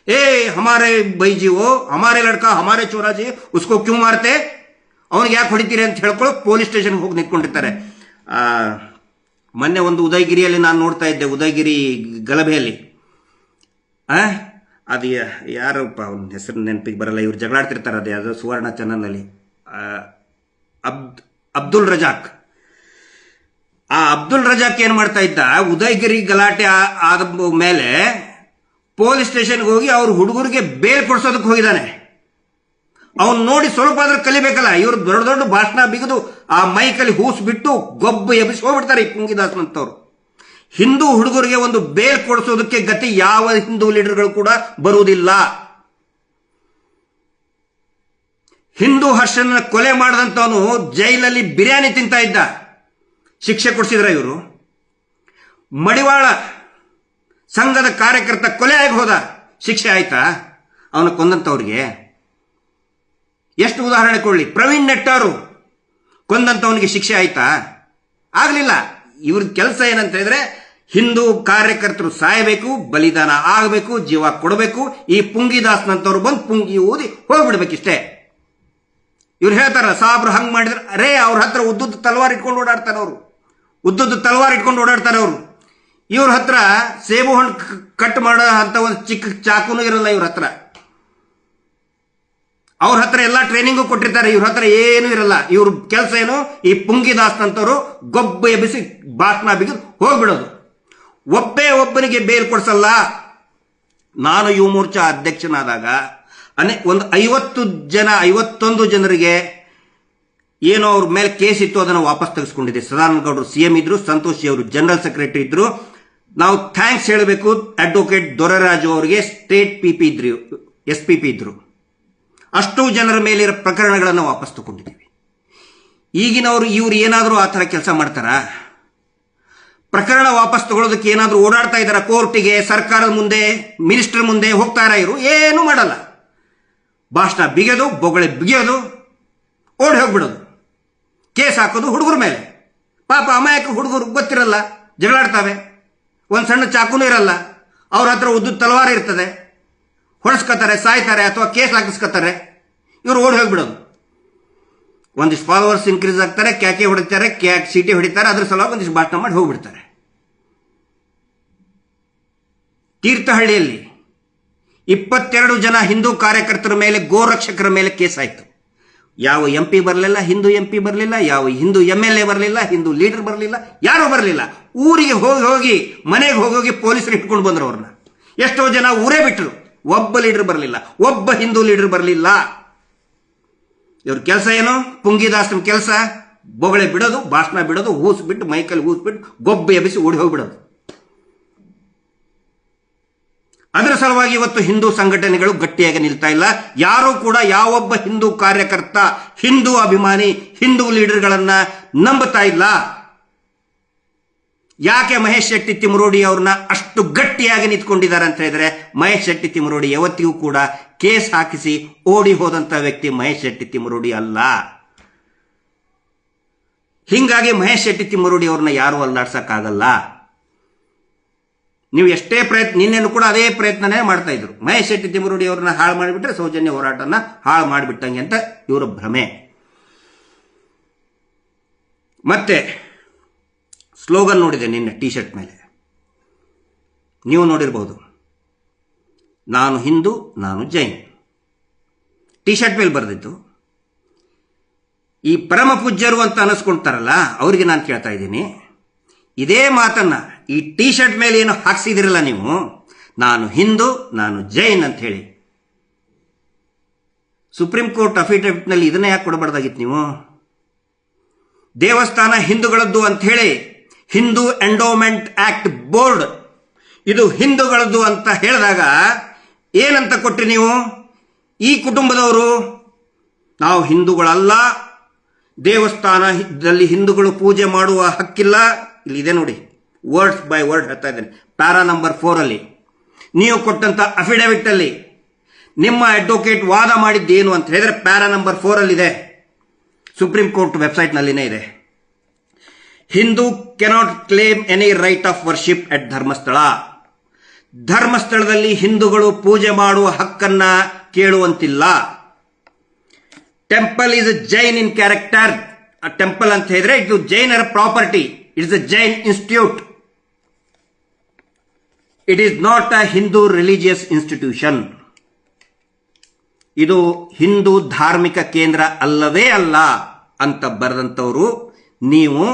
ಏ ಹಮಾರೆ ಬೈಜಿ ಓ, ಹಮಾರೆ ಲಡ್ಕಾ ಹಮಾರೆ ಚೋರಾಜಿ, ಉಸ್ಕೋ ಕ್ಯೂ ಮಾರ್ತೆ, ಅವ್ನಿಗೆ ಯಾಕೆ ಹೊಡಿತೀರಿ ಅಂತ ಹೇಳ್ಕೊಳ್ಳೋ ಪೊಲೀಸ್ ಸ್ಟೇಷನ್ಗೆ ಹೋಗಿ ನಿಂತ್ಕೊಂಡಿರ್ತಾರೆ. ಮೊನ್ನೆ ಒಂದು ಉದಯಗಿರಿಯಲ್ಲಿ ನಾನು ನೋಡ್ತಾ ಇದ್ದೆ, ಉದಯಗಿರಿ ಗಲಭೆಯಲ್ಲಿ ಅದು ಯಾರಪ್ಪ ಅವನ ಹೆಸರು ನೆನಪಿಗೆ ಬರಲ್ಲ, ಇವ್ರು ಜಗಳಾಡ್ತಿರ್ತಾರೆ. ಅದೇ ಅದು ಸುವರ್ಣ ಚಾನಲ್ನಲ್ಲಿ ಅಬ್ದುಲ್ ರಜಾಕ್. ಆ ಅಬ್ದುಲ್ ರಜಾಕ್ ಏನ್ ಮಾಡ್ತಾ ಇದ್ದ, ಉದಯಗಿರಿ ಗಲಾಟೆ ಆದ ಮೇಲೆ ಪೊಲೀಸ್ ಸ್ಟೇಷನ್ಗೆ ಹೋಗಿ ಅವ್ರ ಹುಡುಗರಿಗೆ ಬೇಲ್ ಕೊಡ್ಸೋದಕ್ಕೆ ಹೋಗಿದ್ದಾನೆ. ಅವನ್ ನೋಡಿ ಸ್ವಲ್ಪ ಆದ್ರೂ ಕಲಿಬೇಕಲ್ಲ. ಇವ್ರು ದೊಡ್ಡ ದೊಡ್ಡ ಭಾಷಣ ಬಿಗಿದು ಆ ಮೈಕಲ್ಲಿ ಹೂಸ್ ಬಿಟ್ಟು ಗೊಬ್ಬ ಎಬ್ಬಿಸಿ ಹೋಗ್ಬಿಡ್ತಾರೆ ಈ ಪುಂಗಿದಾಸ್ನಂತವ್ರು. ಹಿಂದೂ ಹುಡುಗರಿಗೆ ಒಂದು ಬೇಲ್ ಕೊಡಿಸೋದಕ್ಕೆ ಗತಿ ಯಾವ ಹಿಂದೂ ಲೀಡರ್ಗಳು ಕೂಡ ಬರುವುದಿಲ್ಲ. ಹಿಂದೂ ಹರ್ಷನ ಕೊಲೆ ಮಾಡಿದಂತವನು ಜೈಲಲ್ಲಿ ಬಿರಿಯಾನಿ ತಿಂತಾ ಇದ್ದ, ಶಿಕ್ಷೆ ಕೊಡಿಸಿದ್ರ ಇವರು? ಮಡಿವಾಳ ಸಂಘದ ಕಾರ್ಯಕರ್ತ ಕೊಲೆ ಆಗಿ ಹೋದ, ಶಿಕ್ಷೆ ಆಯ್ತಾ ಅವನ ಕೊಂದಂತವ್ರಿಗೆ? ಎಷ್ಟು ಉದಾಹರಣೆ ಕೊಡ್ಲಿ. ಪ್ರವೀಣ್ ನೆಟ್ಟಾರು ಕೊಂದಂತವನಿಗೆ ಶಿಕ್ಷೆ ಆಯ್ತಾ? ಆಗ್ಲಿಲ್ಲ. ಇವ್ರ ಕೆಲಸ ಏನಂತ ಹೇಳಿದ್ರೆ, ಹಿಂದೂ ಕಾರ್ಯಕರ್ತರು ಸಾಯಬೇಕು, ಬಲಿದಾನ ಆಗಬೇಕು, ಜೀವ ಕೊಡಬೇಕು. ಈ ಪುಂಗಿದಾಸ್ನಂತವ್ರು ಬಂದು ಪುಂಗಿ ಊದಿ ಹೋಗ್ಬಿಡ್ಬೇಕಿಷ್ಟೇ. ಇವ್ರು ಹೇಳ್ತಾರ ಸಾಬ್ರು ಹಂಗ್ ಮಾಡಿದ್ರೆ, ಅರೇ ಅವ್ರ ಹತ್ರ ಉದ್ದುದ್ದು ತಲವಾರ್ ಇಟ್ಕೊಂಡು ಓಡಾಡ್ತಾರೆ. ಅವರು ಉದ್ದುದ್ದು ತಲವಾರ್ ಇಟ್ಕೊಂಡು ಓಡಾಡ್ತಾರೆ ಅವರು. ಇವ್ರ ಹತ್ರ ಸೇಬು ಹಣ್ಣು ಕಟ್ ಮಾಡೋ ಅಂತ ಒಂದು ಚಿಕ್ಕ ಚಾಕುನೂ ಇರಲ್ಲ ಇವ್ರ ಹತ್ರ. ಅವ್ರ ಹತ್ರ ಎಲ್ಲಾ ಟ್ರೈನಿಂಗು ಕೊಟ್ಟಿರ್ತಾರೆ, ಇವ್ರ ಹತ್ರ ಏನೂ ಇರಲ್ಲ. ಇವ್ರ ಕೆಲಸ ಏನು? ಈ ಪುಂಗಿದಾಸ್ನಂತವ್ರು ಗೊಬ್ಬ ಎಬ್ಬಿಸಿ ಭಾಷಣ ಬಿಗಿದು ಹೋಗ್ಬಿಡೋದು. ಒಬ್ಬನಿಗೆ ಬೇಲ್ ಕೊಡ್ಸಲ್ಲ. ನಾನು ಯುವ ಮೋರ್ಚಾ ಅಧ್ಯಕ್ಷನಾದಾಗ ಒಂದು 51 ಜನರಿಗೆ ಏನೋ ಅವ್ರ ಮೇಲೆ ಕೇಸ್ ಇತ್ತು, ಅದನ್ನು ವಾಪಸ್ ತೆಗೆಸ್ಕೊಂಡಿದೆ. ಸದಾನಂದ ಗೌಡರು ಸಿಎಂ ಇದ್ರು, ಸಂತೋಷ್ ಅವರು ಜನರಲ್ ಸೆಕ್ರೆಟರಿ ಇದ್ರು. ನಾವು ಥ್ಯಾಂಕ್ಸ್ ಹೇಳಬೇಕು ಅಡ್ವೊಕೇಟ್ ದೊರೆರಾಜು ಅವರಿಗೆ, ಸ್ಟೇಟ್ SP ಇದ್ರು. ಅಷ್ಟು ಜನರ ಮೇಲಿರೋ ಪ್ರಕರಣಗಳನ್ನು ವಾಪಸ್ ತಗೊಂಡಿದ್ದೀವಿ. ಈಗಿನವರು ಇವ್ರು ಏನಾದರೂ ಆ ಥರ ಕೆಲಸ ಮಾಡ್ತಾರ? ಪ್ರಕರಣ ವಾಪಸ್ ತಗೊಳ್ಳೋದಕ್ಕೆ ಏನಾದರೂ ಓಡಾಡ್ತಾ ಇದ್ದಾರ? ಕೋರ್ಟಿಗೆ, ಸರ್ಕಾರದ ಮುಂದೆ, ಮಿನಿಸ್ಟರ್ ಮುಂದೆ ಹೋಗ್ತಾರ? ಇವರು ಏನೂ ಮಾಡಲ್ಲ. ಭಾಷಣ ಬಿಗಿಯೋದು, ಬೊಗಳೆ ಬಿಗಿಯೋದು, ಓಡಿ ಹೋಗ್ಬಿಡೋದು, ಕೇಸ್ ಹಾಕೋದು ಹುಡುಗರ ಮೇಲೆ. ಪಾಪ ಅಮಾಯಕ ಹುಡುಗರು ಗೊತ್ತಿರಲ್ಲ, ಜಗಳಾಡ್ತಾವೆ, ಒಂದು ಸಣ್ಣ ಚಾಕುನೂ ಇರಲ್ಲ, ಅವ್ರ ಹತ್ರ ಉದ್ದು ತಲವಾರ ಇರ್ತದೆ, ಹೊಡೆಸ್ಕೊತಾರೆ, ಸಾಯ್ತಾರೆ ಅಥವಾ ಕೇಸ್ ಹಾಕಿಸ್ಕೊತಾರೆ. ಇವರು ಓಡಿ ಹೋಗ್ಬಿಡೋದು. ಒಂದಿಷ್ಟು ಫಾಲೋವರ್ಸ್ ಇನ್ಕ್ರೀಸ್ ಆಗ್ತಾರೆ, ಕ್ಯಾಕೆ ಹೊಡಿತಾರೆ, ಸೀಟಿ ಹೊಡಿತಾರೆ, ಅದ್ರ ಸಲುವಾಗಿ ಒಂದಿಷ್ಟು ಭಾಷಣ ಮಾಡಿ ಹೋಗ್ಬಿಡ್ತಾರೆ. ತೀರ್ಥಹಳ್ಳಿಯಲ್ಲಿ 22 ಜನ ಹಿಂದೂ ಕಾರ್ಯಕರ್ತರ ಮೇಲೆ, ಗೋರಕ್ಷಕರ ಮೇಲೆ ಕೇಸ್ ಆಯ್ತು. ಯಾವ MP ಬರಲಿಲ್ಲ, ಹಿಂದೂ MP ಬರಲಿಲ್ಲ, ಯಾವ ಹಿಂದೂ MLA ಬರಲಿಲ್ಲ, ಹಿಂದೂ ಲೀಡರ್ ಬರಲಿಲ್ಲ, ಯಾರೂ ಬರಲಿಲ್ಲ. ಊರಿಗೆ ಹೋಗಿ ಮನೆಗೆ ಹೋಗಿ ಪೊಲೀಸರು ಇಟ್ಕೊಂಡು ಬಂದ್ರು ಅವ್ರನ್ನ. ಎಷ್ಟೋ ಜನ ಊರೇ ಬಿಟ್ಟರು. ಒಬ್ಬ ಲೀಡರ್ ಬರಲಿಲ್ಲ, ಒಬ್ಬ ಹಿಂದೂ ಲೀಡರ್ ಬರಲಿಲ್ಲ. ಇವ್ರ ಕೆಲಸ ಏನು? ಪುಂಗಿದಾಸನ ಕೆಲಸ ಬೊಗಳೆ ಬಿಡೋದು, ಭಾಷಣ ಬಿಡೋದು, ಹೂಸ್ಬಿಟ್ಟು ಮೈಕಲ್ಲಿ ಹೂಸ್ಬಿಟ್ಟು ಗೊಬ್ಬೆ ಎಬ್ಬಿಸಿ ಓಡಿ ಹೋಗ್ಬಿಡೋದು. ಅದರ ಸಲುವಾಗಿ ಇವತ್ತು ಹಿಂದೂ ಸಂಘಟನೆಗಳು ಗಟ್ಟಿಯಾಗಿ ನಿಲ್ತಾ ಇಲ್ಲ. ಯಾರೂ ಕೂಡ ಯಾವೊಬ್ಬ ಹಿಂದೂ ಕಾರ್ಯಕರ್ತ, ಹಿಂದೂ ಅಭಿಮಾನಿ, ಹಿಂದೂ ಲೀಡರ್ಗಳನ್ನ ನಂಬುತ್ತಾ ಇಲ್ಲ. ಯಾಕೆ ಮಹೇಶ್ ಶೆಟ್ಟಿ ತಿಮರೋಡಿ ಅವ್ರನ್ನ ಅಷ್ಟು ಗಟ್ಟಿಯಾಗಿ ನಿಂತ್ಕೊಂಡಿದ್ದಾರೆ ಅಂತ ಹೇಳಿದ್ರೆ, ಮಹೇಶ್ ಶೆಟ್ಟಿ ತಿಮರೋಡಿ ಯಾವತ್ತಿಗೂ ಕೂಡ ಕೇಸ್ ಹಾಕಿಸಿ ಓಡಿ ಹೋದಂತ ವ್ಯಕ್ತಿ ಮಹೇಶ್ ಶೆಟ್ಟಿ ತಿಮರೋಡಿ ಅಲ್ಲ. ಹಿಂಗಾಗಿ ಮಹೇಶ್ ಶೆಟ್ಟಿ ತಿಮರೋಡಿ ಅವ್ರನ್ನ ಯಾರು ಅಲ್ಲಾಡ್ಸಕ್ಕಾಗಲ್ಲ. ನೀವು ಎಷ್ಟೇ ಪ್ರಯತ್ನ, ನಿನ್ನೆನು ಕೂಡ ಅದೇ ಪ್ರಯತ್ನನೇ ಮಾಡ್ತಾ ಇದ್ರು. ಮಹೇಶ್ ಶೆಟ್ಟಿ ತಿಮರೋಡಿ ಅವ್ರನ್ನ ಹಾಳು ಮಾಡಿಬಿಟ್ರೆ ಸೌಜನ್ಯ ಹೋರಾಟನ ಹಾಳು ಮಾಡಿಬಿಟ್ಟಂಗೆ ಅಂತ ಇವರ ಭ್ರಮೆ. ಮತ್ತೆ ಸ್ಲೋಗನ್ ನೋಡಿದೆ ನಿನ್ನೆ ಟಿ ಶರ್ಟ್ ಮೇಲೆ, ನೀವು ನೋಡಿರ್ಬಹುದು. ನಾನು ಹಿಂದೂ, ನಾನು ಜೈನ್. ಟಿ ಶರ್ಟ್ ಮೇಲೆ ಬರೆದಿತ್ತು. ಈ ಪರಮ ಪೂಜ್ಯರು ಅಂತ ಅನಿಸ್ಕೊಳ್ತಾರಲ್ಲ, ಅವರಿಗೆ ನಾನು ಕೇಳ್ತಾ ಇದ್ದೀನಿ, ಇದೇ ಮಾತನ್ನ ಈ ಟಿ ಶರ್ಟ್ ಮೇಲೆ ಏನು ಹಾಕ್ಸಿದಿರಲ್ಲ ನೀವು, ನಾನು ಹಿಂದೂ, ನಾನು ಜೈನ್ ಅಂತ ಹೇಳಿ, ಸುಪ್ರೀಂ ಕೋರ್ಟ್ ಅಫಿಡವಿಟ್ನಲ್ಲಿ ಇದನ್ನ ಯಾಕೆ ಕೊಡಬಾರ್ದಾಗಿತ್ತು ನೀವು? ದೇವಸ್ಥಾನ ಹಿಂದೂಗಳದ್ದು ಅಂತ ಹೇಳಿ ಹಿಂದೂ ಎಂಡೋಮೆಂಟ್ ಆಕ್ಟ್ ಬೋರ್ಡ್ ಇದು ಹಿಂದೂಗಳದ್ದು ಅಂತ ಹೇಳಿದಾಗ ಏನಂತ ಕೊಟ್ರಿ ನೀವು? ಈ ಕುಟುಂಬದವರು ನಾವು ಹಿಂದೂಗಳಲ್ಲ, ದೇವಸ್ಥಾನದಲ್ಲಿ ಹಿಂದೂಗಳು ಪೂಜೆ ಮಾಡುವ ಹಕ್ಕಿಲ್ಲ. ಇಲ್ಲಿ ಇದೆ ನೋಡಿ, ವರ್ಡ್ಸ್ ಬೈ ವರ್ಡ್ ಹೇಳ್ತಾ ಇದ್ದೇನೆ. ಪ್ಯಾರಾ ನಂಬರ್ 4 ಅಲ್ಲಿ ನೀವು ಕೊಟ್ಟಂತ ಅಫಿಡವಿಟ್ ಅಲ್ಲಿ ನಿಮ್ಮ ಅಡ್ವೊಕೇಟ್ ವಾದ ಮಾಡಿದ್ದೇನು ಅಂತ ಹೇಳಿದ್ರೆ ಪ್ಯಾರಾ ನಂಬರ್ 4 ಅಲ್ಲಿದೆ, ಸುಪ್ರೀಂ ಕೋರ್ಟ್ ವೆಬ್ಸೈಟ್ನಲ್ಲಿನೇ ಇದೆ. Hindu cannot claim any right of worship at Dharmasthala. ಧರ್ಮಸ್ಥಳದಲ್ಲಿ ಹಿಂದೂಗಳು ಪೂಜೆ ಮಾಡುವ ಹಕ್ಕನ್ನ ಕೇಳುವಂತಿಲ್ಲ. Temple is a Jain in character. Temple ಅಂತ ಹೇಳಿದ್ರೆ ಇದು ಜೈನರ property. It's a Jain institute. It is not a Hindu religious institution. ಇದು ಹಿಂದೂ ಧಾರ್ಮಿಕ ಕೇಂದ್ರ ಅಲ್ಲವೇ ಅಲ್ಲ ಅಂತ ಬರೆದಂತವರು ನೀವು.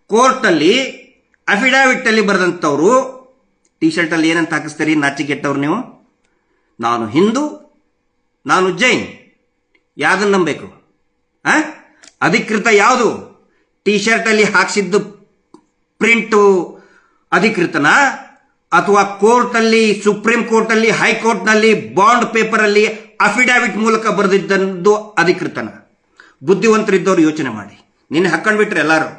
ಕೋರ್ಟಲ್ಲಿ ಅಫಿಡಾವಿಟ್ ಅಲ್ಲಿ ಬರೆದಂತವರು ಟಿ ಶರ್ಟ್ ಅಲ್ಲಿ ಏನಂತ ಹಾಕಿಸ್ತೀರಿ? ನಾಚಿಕೆಟ್ಟವ್ರು ನೀವು. ನಾನು ಹಿಂದೂ, ನಾನು ಜೈನ್. ಯಾವ್ದನ್ನ ನಂಬಬೇಕು? ಅಧಿಕೃತ ಯಾವುದು? ಟಿ ಶರ್ಟ್ ಅಲ್ಲಿ ಹಾಕಿಸಿದ್ದು ಪ್ರಿಂಟ್ ಅಧಿಕೃತನ, ಅಥವಾ ಕೋರ್ಟ್ ಅಲ್ಲಿ, ಸುಪ್ರೀಂ ಕೋರ್ಟ್ ಅಲ್ಲಿ, ಹೈಕೋರ್ಟ್ ನಲ್ಲಿ ಬಾಂಡ್ ಪೇಪರ್ ಅಲ್ಲಿ ಅಫಿಡಾವಿಟ್ ಮೂಲಕ ಬರೆದಿದ್ದು ಅಧಿಕೃತನ? ಬುದ್ಧಿವಂತರಿದ್ದವರು ಯೋಚನೆ ಮಾಡಿ. ನಿನ್ನೆ ಹಾಕೊಂಡ್ಬಿಟ್ರೆ ಎಲ್ಲಾರು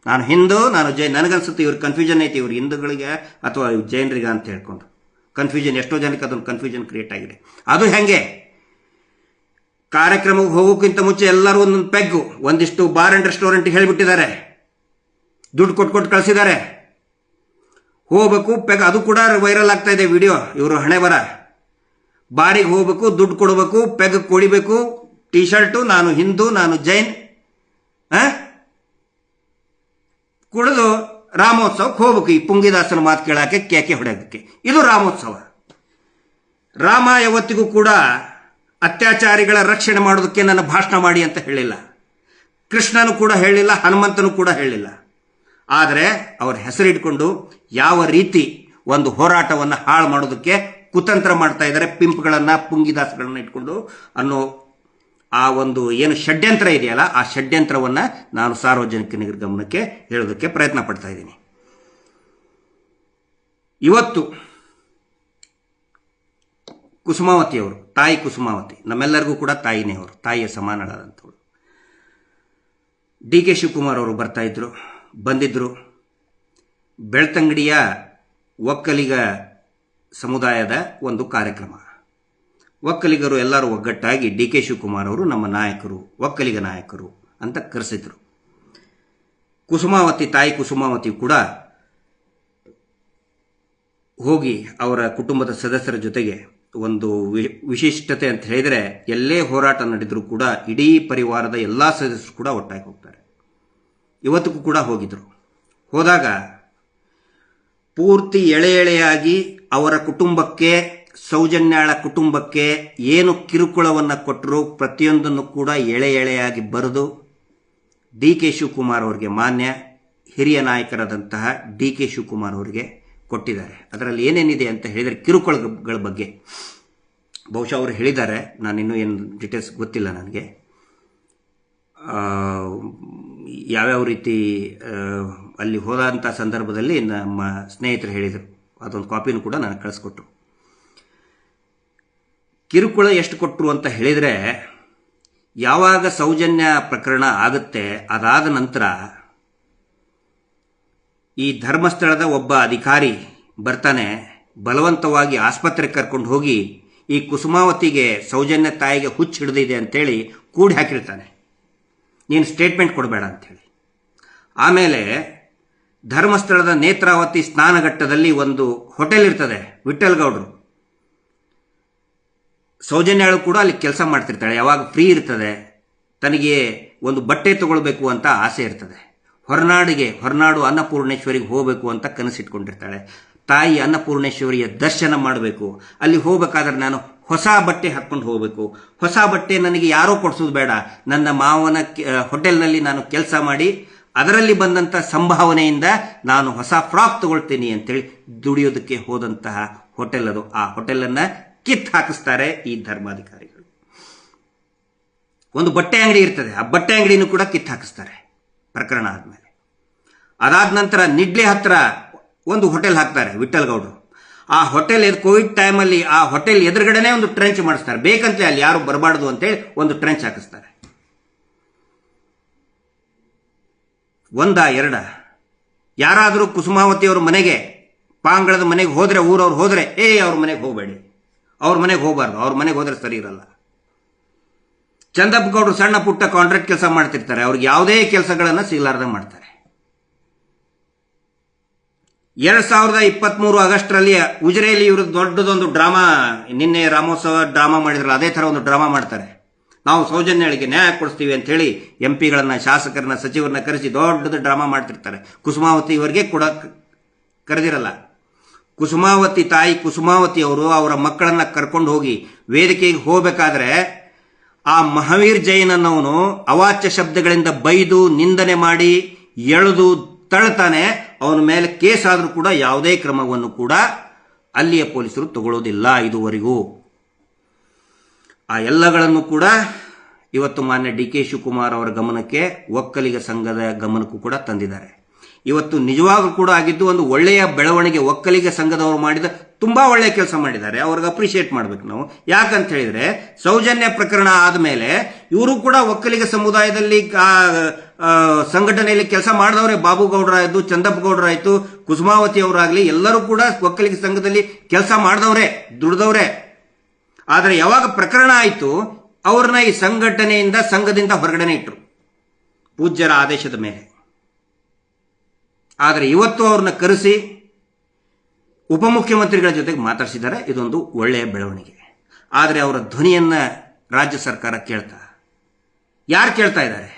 ನಾನು ಹಿಂದೂ, ನಾನು ಜೈನ್. ನನಗನ್ಸುತ್ತೆ ಇವ್ರ ಕನ್ಫ್ಯೂಷನ್ ಐತಿ, ಇವ್ರು ಹಿಂದೂಗಳಿಗೆ ಅಥವಾ ಜೈನರಿಗೆ ಅಂತ ಹೇಳ್ಕೊಂಡು ಕನ್ಫ್ಯೂಷನ್. ಎಷ್ಟೋ ಜನಕ್ಕೆ ಅದೊಂದು ಕನ್ಫ್ಯೂಷನ್ ಕ್ರಿಯೇಟ್ ಆಗಿದೆ. ಅದು ಹೆಂಗೆ? ಕಾರ್ಯಕ್ರಮಕ್ಕೆ ಹೋಗೋಕ್ಕಿಂತ ಮುಂಚೆ ಎಲ್ಲರೂ ಒಂದೊಂದು ಪೆಗ್ಗು, ಒಂದಿಷ್ಟು ಬಾರ್ ಅಂಡ್ ರೆಸ್ಟೋರೆಂಟ್ ಹೇಳಿಬಿಟ್ಟಿದ್ದಾರೆ, ದುಡ್ಡು ಕೊಟ್ಟು ಕಳಿಸಿದ್ದಾರೆ. ಹೋಗ್ಬೇಕು ಪೆಗ್, ಅದು ಕೂಡ ವೈರಲ್ ಆಗ್ತಾ ಇದೆ ವಿಡಿಯೋ. ಇವರು ಹಣೆ ಬರ. ಬಾರಿಗೆ ಹೋಗ್ಬೇಕು, ದುಡ್ಡು ಕೊಡಬೇಕು, ಪೆಗ್ ಕೊಡಿಬೇಕು, ಟಿ ಶರ್ಟು ನಾನು ಹಿಂದೂ, ನಾನು ಜೈನ್ ಕುಡಿದು ರಾಮೋತ್ಸವಕ್ಕೆ ಹೋಗ್ಬೇಕು. ಈ ಪುಂಗಿದಾಸನ ಮಾತು ಕೇಳಕ್ಕೆ, ಕೇಕೆ ಹೊಡೆಯೋದಕ್ಕೆ. ಇದು ರಾಮೋತ್ಸವ. ರಾಮ ಯಾವತ್ತಿಗೂ ಕೂಡ ಅತ್ಯಾಚಾರಿಗಳ ರಕ್ಷಣೆ ಮಾಡೋದಕ್ಕೆ ನನ್ನ ಭಾಷಣ ಮಾಡಿ ಅಂತ ಹೇಳಿಲ್ಲ. ಕೃಷ್ಣನು ಕೂಡ ಹೇಳಿಲ್ಲ, ಹನುಮಂತನು ಕೂಡ ಹೇಳಿಲ್ಲ. ಆದರೆ ಅವ್ರ ಹೆಸರಿಟ್ಕೊಂಡು ಯಾವ ರೀತಿ ಒಂದು ಹೋರಾಟವನ್ನು ಹಾಳು ಮಾಡೋದಕ್ಕೆ ಕುತಂತ್ರ ಮಾಡ್ತಾ ಇದ್ದಾರೆ, ಪಿಂಪ್ಗಳನ್ನ, ಪುಂಗಿದಾಸಗಳನ್ನ ಇಟ್ಕೊಂಡು ಅನ್ನೋ ಆ ಒಂದು ಏನು ಷಡ್ಯಂತ್ರ ಇದೆಯಲ್ಲ, ಆ ಷಡ್ಯಂತ್ರವನ್ನ ನಾನು ಸಾರ್ವಜನಿಕರ ಗಮನಕ್ಕೆ ಹೇಳೋದಕ್ಕೆ ಪ್ರಯತ್ನ ಪಡ್ತಾ ಇದ್ದೀನಿ. ಇವತ್ತು ಕುಸುಮಾವತಿಯವರು, ತಾಯಿ ಕುಸುಮಾವತಿ ನಮ್ಮೆಲ್ಲರಿಗೂ ಕೂಡ ತಾಯಿನೇ. ಅವರು ತಾಯಿಯ ಸಮಾನಳಾದಂಥವ್ರು. ಡಿ ಕೆ ಶಿವಕುಮಾರ್ ಅವರು ಬಂದಿದ್ರು. ಬೆಳ್ತಂಗಡಿಯ ಒಕ್ಕಲಿಗ ಸಮುದಾಯದ ಒಂದು ಕಾರ್ಯಕ್ರಮ. ಒಕ್ಕಲಿಗರು ಎಲ್ಲರೂ ಒಗ್ಗಟ್ಟಾಗಿ ಡಿ ಕೆ ಶಿವಕುಮಾರ್ ಅವರು ನಮ್ಮ ನಾಯಕರು, ಒಕ್ಕಲಿಗ ನಾಯಕರು ಅಂತ ಕರೆಸಿದ್ರು. ಕುಸುಮಾವತಿ, ತಾಯಿ ಕುಸುಮಾವತಿ ಕೂಡ ಹೋಗಿ ಅವರ ಕುಟುಂಬದ ಸದಸ್ಯರ ಜೊತೆಗೆ ಒಂದು ವಿಶಿಷ್ಟತೆ ಅಂತ ಹೇಳಿದರೆ, ಎಲ್ಲೇ ಹೋರಾಟ ನಡೆದರೂ ಕೂಡ ಇಡೀ ಪರಿವಾರದ ಎಲ್ಲ ಸದಸ್ಯರು ಕೂಡ ಒಟ್ಟಾಗಿ ಹೋಗ್ತಾರೆ. ಇವತ್ತಿಗೂ ಕೂಡ ಹೋಗಿದ್ರು. ಹೋದಾಗ ಪೂರ್ತಿ ಎಳೆಯಾಗಿ ಅವರ ಕುಟುಂಬಕ್ಕೆ, ಸೌಜನ್ಯಾಳ ಕುಟುಂಬಕ್ಕೆ ಏನು ಕಿರುಕುಳವನ್ನು ಕೊಟ್ಟರು ಪ್ರತಿಯೊಂದನ್ನು ಕೂಡ ಎಳೆಯಾಗಿ ಬರೆದು ಡಿ ಕೆ ಶಿವಕುಮಾರ್ ಅವರಿಗೆ, ಮಾನ್ಯ ಹಿರಿಯ ನಾಯಕರಾದಂತಹ ಡಿ ಕೆ ಶಿವಕುಮಾರ್ ಅವರಿಗೆ ಕೊಟ್ಟಿದ್ದಾರೆ. ಅದರಲ್ಲಿ ಏನೇನಿದೆ ಅಂತ ಹೇಳಿದರೆ ಕಿರುಕುಳಗಳ ಬಗ್ಗೆ ಬಹುಶಃ ಅವರು ಹೇಳಿದ್ದಾರೆ. ನಾನಿನ್ನೂ ಏನು ಡೀಟೇಲ್ಸ್ ಗೊತ್ತಿಲ್ಲ ನನಗೆ. ಯಾವ್ಯಾವ ರೀತಿ ಅಲ್ಲಿ ಹೋದಂಥ ಸಂದರ್ಭದಲ್ಲಿ ನಮ್ಮ ಸ್ನೇಹಿತರು ಹೇಳಿದರು. ಅದೊಂದು ಕಾಪಿನೂ ಕೂಡ ನನಗೆ ಕಳಿಸ್ಕೊಟ್ರು. ಕಿರುಕುಳ ಎಷ್ಟು ಕೊಟ್ಟರು ಅಂತ ಹೇಳಿದರೆ, ಯಾವಾಗ ಸೌಜನ್ಯ ಪ್ರಕರಣ ಆಗುತ್ತೆ ಅದಾದ ನಂತರ ಈ ಧರ್ಮಸ್ಥಳದ ಒಬ್ಬ ಅಧಿಕಾರಿ ಬರ್ತಾನೆ, ಬಲವಂತವಾಗಿ ಆಸ್ಪತ್ರೆಗೆ ಕರ್ಕೊಂಡು ಹೋಗಿ ಈ ಕುಸುಮಾವತಿಗೆ, ಸೌಜನ್ಯ ತಾಯಿಗೆ ಹುಚ್ಚು ಹಿಡಿದಿದೆ ಅಂತೇಳಿ ಕೂಡಿ ಹಾಕಿರ್ತಾನೆ, ನೀನು ಸ್ಟೇಟ್ಮೆಂಟ್ ಕೊಡಬೇಡ ಅಂಥೇಳಿ. ಆಮೇಲೆ ಧರ್ಮಸ್ಥಳದ ನೇತ್ರಾವತಿ ಸ್ನಾನಘಟ್ಟದಲ್ಲಿ ಒಂದು ಹೋಟೆಲ್ ಇರ್ತದೆ, ವಿಠಲ್ ಗೌಡ್ರು. ಸೌಜನ್ಯಾಳು ಕೂಡ ಅಲ್ಲಿ ಕೆಲಸ ಮಾಡ್ತಿರ್ತಾಳೆ. ಯಾವಾಗ ಫ್ರೀ ಇರ್ತದೆ, ತನಗೆ ಒಂದು ಬಟ್ಟೆ ತಗೊಳ್ಬೇಕು ಅಂತ ಆಸೆ ಇರ್ತದೆ. ಹೊರನಾಡು ಅನ್ನಪೂರ್ಣೇಶ್ವರಿಗೆ ಹೋಗಬೇಕು ಅಂತ ಕನಸಿಟ್ಕೊಂಡಿರ್ತಾಳೆ. ತಾಯಿ ಅನ್ನಪೂರ್ಣೇಶ್ವರಿಯ ದರ್ಶನ ಮಾಡಬೇಕು. ಅಲ್ಲಿ ಹೋಗಬೇಕಾದ್ರೆ ನಾನು ಹೊಸ ಬಟ್ಟೆ ಹಾಕ್ಕೊಂಡು ಹೋಗಬೇಕು. ಹೊಸ ಬಟ್ಟೆ ನನಗೆ ಯಾರೋ ಕೊಡಿಸೋದು ಬೇಡ, ನನ್ನ ಮಾವನ ಹೋಟೆಲ್ನಲ್ಲಿ ನಾನು ಕೆಲಸ ಮಾಡಿ ಅದರಲ್ಲಿ ಬಂದಂಥ ಸಂಭಾವನೆಯಿಂದ ನಾನು ಹೊಸ ಫ್ರಾಕ್ ತಗೊಳ್ತೀನಿ ಅಂತೇಳಿ ದುಡಿಯೋದಕ್ಕೆ ಹೋದಂತಹ ಹೋಟೆಲ್ ಅದು. ಆ ಹೋಟೆಲನ್ನು ಕಿತ್ತು ಹಾಕಿಸ್ತಾರೆ ಈ ಧರ್ಮಾಧಿಕಾರಿಗಳು. ಒಂದು ಬಟ್ಟೆ ಅಂಗಡಿ ಇರ್ತದೆ, ಆ ಬಟ್ಟೆ ಅಂಗಡಿನೂ ಕೂಡ ಕಿತ್ತು ಹಾಕಿಸ್ತಾರೆ ಪ್ರಕರಣ ಆದಮೇಲೆ. ಅದಾದ ನಂತರ ನಿಡ್ಲೆ ಹತ್ರ ಒಂದು ಹೋಟೆಲ್ ಹಾಕ್ತಾರೆ ವಿಠಲ್ ಗೌಡ್ರು. ಆ ಹೋಟೆಲ್ ಕೋವಿಡ್ ಟೈಮಲ್ಲಿ ಆ ಹೋಟೆಲ್ ಎದುರುಗಡೆನೆ ಒಂದು ಟ್ರೆಂಚ್ ಮಾಡಿಸ್ತಾರೆ, ಬೇಕಂತಲೇ ಅಲ್ಲಿ ಯಾರು ಬರಬಾರ್ದು ಅಂತೇಳಿ ಒಂದು ಟ್ರೆಂಚ್ ಹಾಕಿಸ್ತಾರೆ. ಎರಡ ಯಾರಾದರೂ ಕುಸುಮಾವತಿ ಅವ್ರ ಮನೆಗೆ, ಪಾಂಗಳದ ಮನೆಗೆ ಹೋದ್ರೆ, ಊರವ್ರು ಹೋದ್ರೆ, ಅವ್ರ ಮನೆಗೆ ಹೋಗಬೇಡಿ, ಅವ್ರ ಮನೆಗೆ ಹೋಗಬಾರ್ದು, ಅವ್ರ ಮನೆಗೆ ಹೋದ್ರೆ ಸರಿ ಇರಲ್ಲ. ಚಂದಪ್ಪ ಗೌಡರು ಸಣ್ಣ ಪುಟ್ಟ ಕಾಂಟ್ರಾಕ್ಟ್ ಕೆಲಸ ಮಾಡ್ತಿರ್ತಾರೆ, ಅವ್ರಿಗೆ ಯಾವುದೇ ಕೆಲಸಗಳನ್ನ ಸಿಗಲಾರ್ದ ಮಾಡ್ತಾರೆ. 2023 ಆಗಸ್ಟ್ರಲ್ಲಿ ಉಜಿರೆಯಲ್ಲಿ ಇವರು ದೊಡ್ಡದೊಂದು ಡ್ರಾಮಾ, ನಿನ್ನೆ ರಾಮೋತ್ಸವ ಡ್ರಾಮಾ ಮಾಡಿದ್ರಲ್ಲ ಅದೇ ತರ ಒಂದು ಡ್ರಾಮಾ ಮಾಡ್ತಾರೆ. ನಾವು ಸೌಜನ್ಯಗಳಿಗೆ ನ್ಯಾಯ ಕೊಡಿಸ್ತೀವಿ ಅಂತ ಹೇಳಿ ಎಂಪಿಗಳನ್ನ, ಶಾಸಕರನ್ನ, ಸಚಿವರನ್ನ ಕರೆಸಿ ದೊಡ್ಡದು ಡ್ರಾಮಾ ಮಾಡ್ತಿರ್ತಾರೆ. ಕುಸುಮಾವತಿ ಇವರಿಗೆ ಕೂಡ ಕರೆದಿರಲ್ಲ. ಕುಸುಮಾವತಿ ತಾಯಿ ಕುಸುಮಾವತಿ ಅವರು ಅವರ ಮಕ್ಕಳನ್ನ ಕರ್ಕೊಂಡು ಹೋಗಿ ವೇದಿಕೆಗೆ ಹೋಗಬೇಕಾದ್ರೆ ಆ ಮಹಾವೀರ್ ಜೈನ್ ಅನ್ನೋನು ಅವಾಚ್ಯ ಶಬ್ದಗಳಿಂದ ಬೈದು ನಿಂದನೆ ಮಾಡಿ ಎಳೆದು ತಳ್ತಾನೆ. ಅವನ ಮೇಲೆ ಕೇಸ್ ಆದರೂ ಕೂಡ ಯಾವುದೇ ಕ್ರಮವನ್ನು ಕೂಡ ಅಲ್ಲಿಯ ಪೊಲೀಸರು ತಗೊಳ್ಳೋದಿಲ್ಲ ಇದುವರೆಗೂ. ಆ ಎಲ್ಲಗಳನ್ನು ಕೂಡ ಇವತ್ತು ಮಾನ್ಯ ಡಿ.ಕೆ. ಶಿವಕುಮಾರ್ ಅವರ ಗಮನಕ್ಕೆ, ಒಕ್ಕಲಿಗ ಸಂಘದ ಗಮನಕ್ಕೂ ಕೂಡ ತಂದಿದ್ದಾರೆ. ಇವತ್ತು ನಿಜವಾಗ್ಲೂ ಕೂಡ ಆಗಿದ್ದು ಒಂದು ಒಳ್ಳೆಯ ಬೆಳವಣಿಗೆ. ಒಕ್ಕಲಿಗ ಸಂಘದವರು ಮಾಡಿದ ತುಂಬಾ ಒಳ್ಳೆಯ ಕೆಲಸ ಮಾಡಿದ್ದಾರೆ, ಅವ್ರಿಗೆ ಅಪ್ರಿಷಿಯೇಟ್ ಮಾಡ್ಬೇಕು ನಾವು. ಯಾಕಂತ ಹೇಳಿದ್ರೆ ಸೌಜನ್ಯ ಪ್ರಕರಣ ಆದ್ಮೇಲೆ ಇವರು ಕೂಡ ಒಕ್ಕಲಿಗ ಸಮುದಾಯದಲ್ಲಿ ಸಂಘಟನೆಯಲ್ಲಿ ಕೆಲಸ ಮಾಡಿದವರೇ. ಬಾಬು ಗೌಡರಾಯ್ತು, ಚಂದಪ್ಪ ಗೌಡರಾಯ್ತು, ಕುಸುಮಾವತಿ ಅವರಾಗ್ಲಿ ಎಲ್ಲರೂ ಕೂಡ ಒಕ್ಕಲಿಗ ಸಂಘದಲ್ಲಿ ಕೆಲಸ ಮಾಡಿದವರೇ, ದುಡಿದವರೇ. ಆದರೆ ಯಾವಾಗ ಪ್ರಕರಣ ಆಯಿತು ಅವ್ರನ್ನ ಈ ಸಂಘದಿಂದ ಹೊರಗಡೆನೆ ಇಟ್ಟರು ಪೂಜ್ಯರ ಆದೇಶದ ಮೇಲೆ. ಆದರೆ ಇವತ್ತು ಅವ್ರನ್ನ ಕರೆಸಿ ಉಪಮುಖ್ಯಮಂತ್ರಿಗಳ ಜೊತೆಗೆ ಮಾತಾಡಿಸಿದ್ದಾರೆ. ಇದೊಂದು ಒಳ್ಳೆಯ ಬೆಳವಣಿಗೆ. ಆದರೆ ಅವರ ಧ್ವನಿಯನ್ನ ರಾಜ್ಯ ಸರ್ಕಾರ ಯಾರು ಕೇಳ್ತಾ ಇದ್ದಾರೆ?